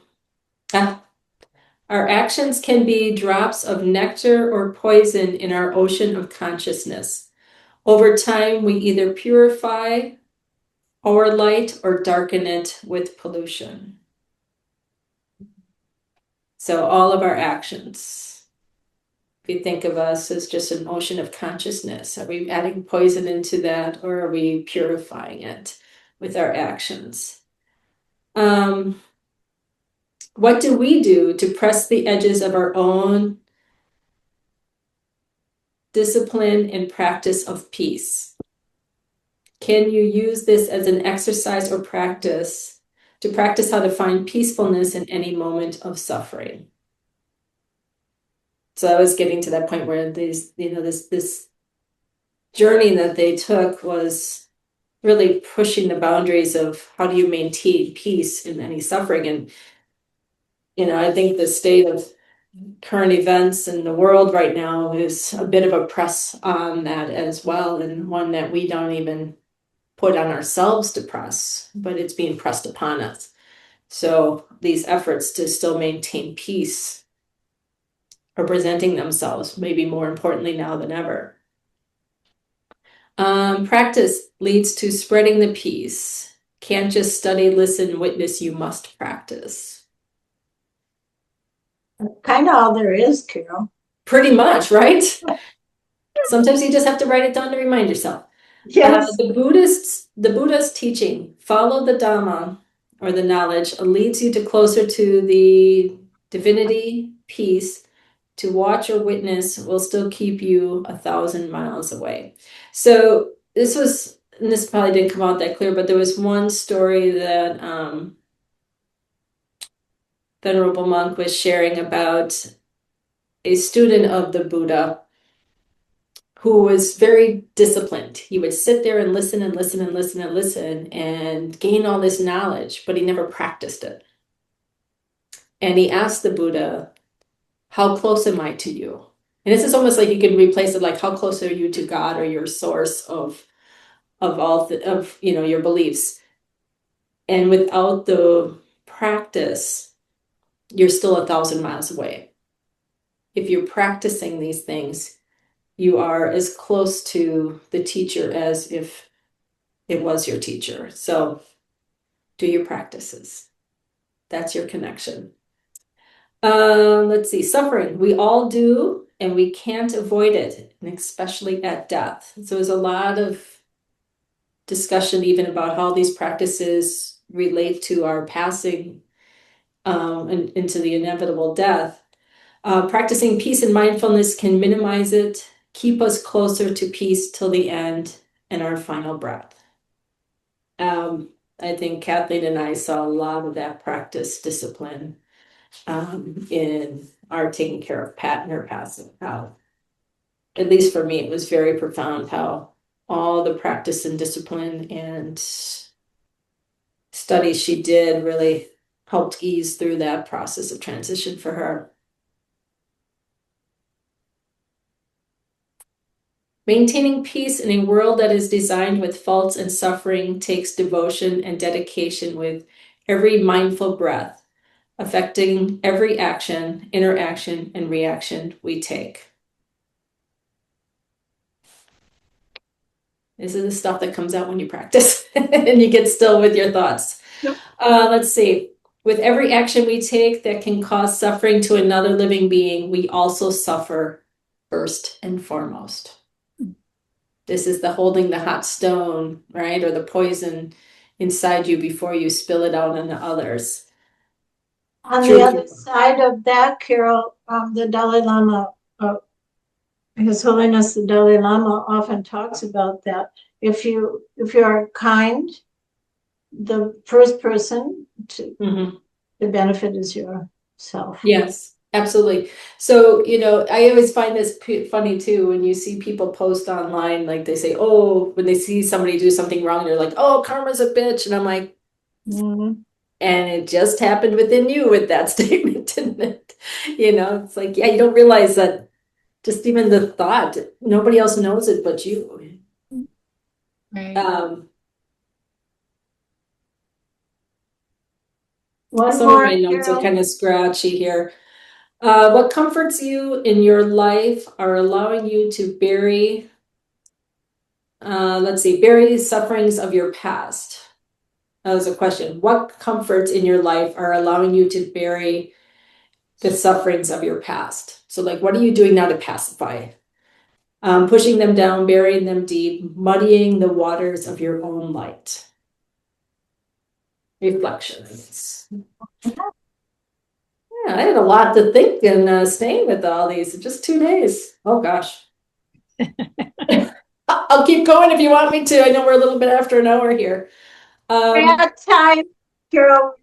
actions can be drops of nectar or poison in our ocean of consciousness. Over time, we either purify our light or darken it with pollution. So all of our actions, if you think of us as just an ocean of consciousness, are we adding poison into that, or are we purifying it with our actions? What do we do to press the edges of our own discipline and practice of peace? Can you use this as an exercise or practice to practice how to find peacefulness in any moment of suffering? So I was getting to that point where these, this journey that they took was really pushing the boundaries of how do you maintain peace in any suffering. And, I think the state of current events in the world right now is a bit of a press on that as well, and one that we don't even put on ourselves to press, but it's being pressed upon us. So these efforts to still maintain peace are presenting themselves, maybe more importantly now than ever. Practice leads to spreading the peace. Can't just study, listen, witness, you must practice. Kind of all there is, Carol. Pretty much, right? Sometimes you just have to write it down to remind yourself. Yes. The Buddha's teaching, follow the Dhamma, or the knowledge, leads you to closer to the divinity, peace, to watch or witness will still keep you 1,000 miles away. So this probably didn't come out that clear, but there was one story that Venerable Monk was sharing about a student of the Buddha who was very disciplined. He would sit there and listen and listen and listen and listen and gain all this knowledge, but he never practiced it. And he asked the Buddha, how close am I to you? And this is almost like you can replace it like, how close are you to God or your source of all your beliefs? And without the practice, you're still 1,000 miles away. If you're practicing these things, you are as close to the teacher as if it was your teacher. So do your practices. That's your connection. Let's see, suffering. We all do, and we can't avoid it, and especially at death. So there's a lot of discussion even about how these practices relate to our passing and into the inevitable death. Practicing peace and mindfulness can minimize it, keep us closer to peace till the end and our final breath. I think Kathleen and I saw a lot of that practice discipline in our taking care of Pat and her passing out. At least for me, it was very profound how all the practice and discipline and studies she did really helped ease through that process of transition for her. Maintaining peace in a world that is designed with faults and suffering takes devotion and dedication with every mindful breath, affecting every action, interaction, and reaction we take. This is the stuff that comes out when you practice and you get still with your thoughts. Yep. Let's see. With every action we take that can cause suffering to another living being, we also suffer first and foremost. This is the holding the hot stone, right? Or the poison inside you before you spill it out on the others. On the other side of that, Carol, the Dalai Lama, His Holiness the Dalai Lama often talks about that. If you are kind, the first person to the benefit is yourself. Yes, absolutely. So, I always find this funny too, when you see people post online, like they say, oh, when they see somebody do something wrong, they're like, oh, karma's a bitch. And I'm like, and it just happened within you with that statement, didn't it? It's like, yeah, you don't realize that just even the thought, nobody else knows it but you. Right. Some of my notes are kind of scratchy here. What comforts you in your life are allowing you to bury the sufferings of your past. That was a question. What comforts in your life are allowing you to bury the sufferings of your past? So like, what are you doing now to pacify? Pushing them down, burying them deep, muddying the waters of your own light. Reflections. Yeah, I had a lot to think and staying with all these. Just 2 days. Oh gosh. I'll keep going if you want me to. I know we're a little bit after an hour here. Time, Carol.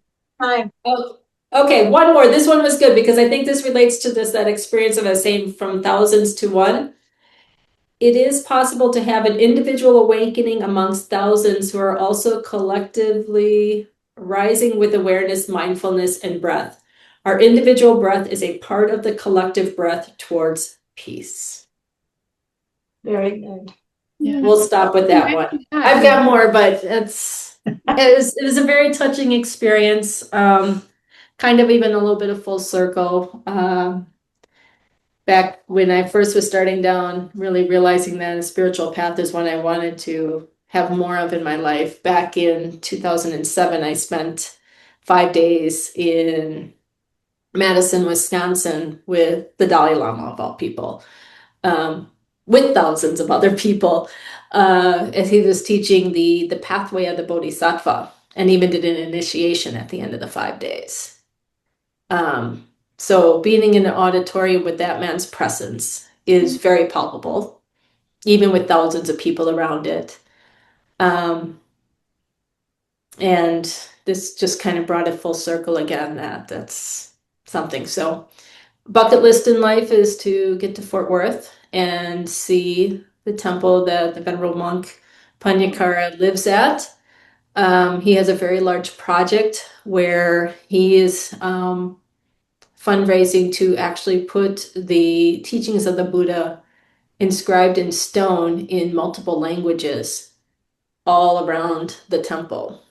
Time. Oh, okay, one more. This one was good because I think this relates to that experience of us saying from thousands to one. It is possible to have an individual awakening amongst thousands who are also collectively rising with awareness, mindfulness, and breath. Our individual breath is a part of the collective breath towards peace. Very good. Yeah. We'll stop with that one. I've got more, but it was a very touching experience. Kind of even a little bit of full circle. Back when I first was starting down, really realizing that a spiritual path is one I wanted to have more of in my life. Back in 2007, I spent 5 days in Madison, Wisconsin with the Dalai Lama of all people, with thousands of other people, as he was teaching the pathway of the Bodhisattva, and even did an initiation at the end of the 5 days. So being in an auditorium with that man's presence is very palpable, even with thousands of people around it. And this just kind of brought it full circle again, that's something. So bucket list in life is to get to Fort Worth and see the temple that the Venerable Monk Panyakara lives at. He has a very large project where he is fundraising to actually put the teachings of the Buddha inscribed in stone in multiple languages all around the temple.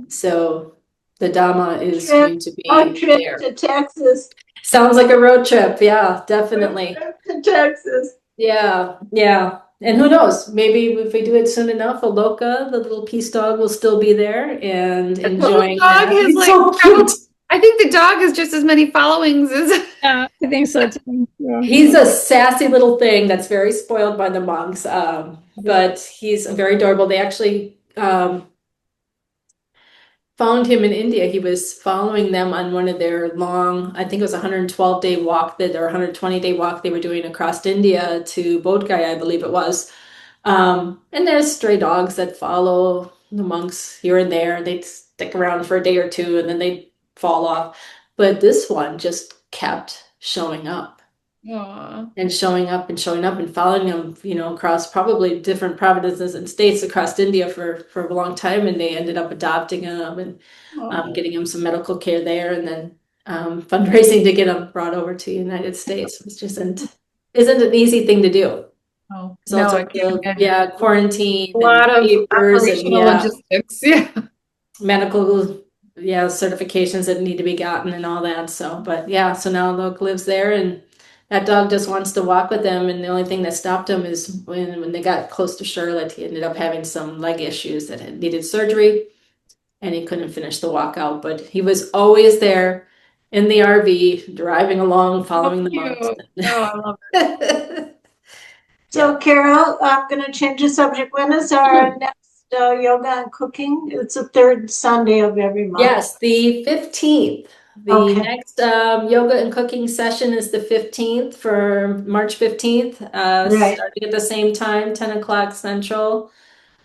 So the Dhamma is going to be Road trip there. to Texas. Sounds like a road trip. Yeah, definitely. Road trip to Texas. Yeah, yeah. And who knows? Maybe if we do it soon enough, Aloka, the little peace dog, will still be there and enjoying dog that. is He's like so cute. I think the dog has just as many followings as Yeah, I think so too. Yeah. He's a sassy little thing that's very spoiled by the monks, but he's very adorable. They actually found him in India. He was following them on one of their long, I think it was a 112-day walk that, or 120-day walk they were doing across India to Bodh Gaya, I believe it was. And there's stray dogs that follow the monks here and there, and they'd stick around for a day or two and then they'd fall off. But this one just kept showing up. Aww. And showing up and following them, across probably different provinces and states across India for a long time. And they ended up adopting him and getting him some medical care there, and then fundraising to get him brought over to the United States, which isn't an easy thing to do. Oh, So no, it's I can't imagine. quarantine A lot and of papers and operational logistics. Yeah. medical certifications that need to be gotten and all that. So, but yeah, so now Luke lives there, and that dog just wants to walk with him. And the only thing that stopped him is when they got close to Charlotte, he ended up having some leg issues that had needed surgery, and he couldn't finish the walk out. But he was always there in the RV, driving along, following the monks. Oh, I love it. So Carol, I'm going to change the subject. When is our next yoga and cooking? It's the third Sunday of every month. Yes, the 15th. The Okay. next yoga and cooking session is the 15th for March 15th, Right. starting at the same time, 10 o'clock Central,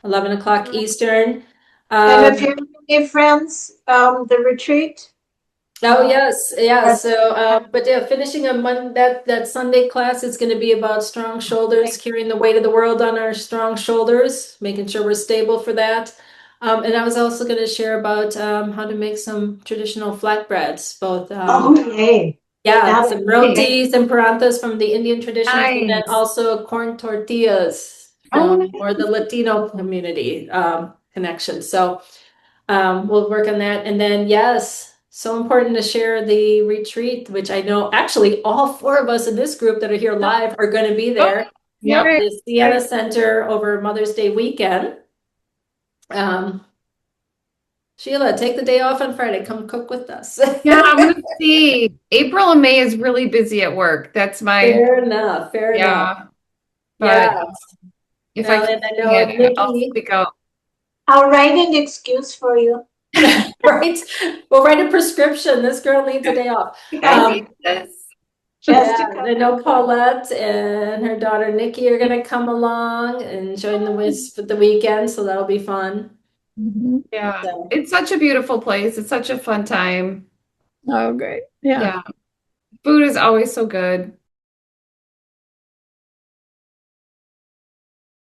11 o'clock Eastern. And if you have any friends, the retreat? Oh, yes, yeah. So, but yeah, finishing on Monday, that Sunday class is going to be about strong shoulders, carrying the weight of the world on our strong shoulders, making sure we're stable for that. And I was also going to share about how to make some traditional flatbreads, both Okay. yeah, That's some rotis and paranthas from the Indian traditions, and then Nice. also corn tortillas Oh, from or the Latino community connection. So we'll work on that. And then yes, so important to share the retreat, which I know actually all four of us in this group that are here live are going to be there. Yep. Right. The Sienna Center over Mother's Day weekend. Sheila, take the day off on Friday. Come cook with us. Yeah, I'm gonna see. April and May is really busy at work. That's my Fair enough. Fair enough. yeah. But Yeah. if Now, I and can I know it, I'll Nikki, speak out. I'll write an excuse for you. right? We'll write a prescription. This girl needs a day off. I need this. Just Yeah, I know Paulette and her daughter Nikki are gonna come along and join the Wisp for the weekend, so that'll be fun. Mhm. Yeah, So. it's such a beautiful place. It's such a fun time. Oh, great. Yeah. Yeah. Food is always so good.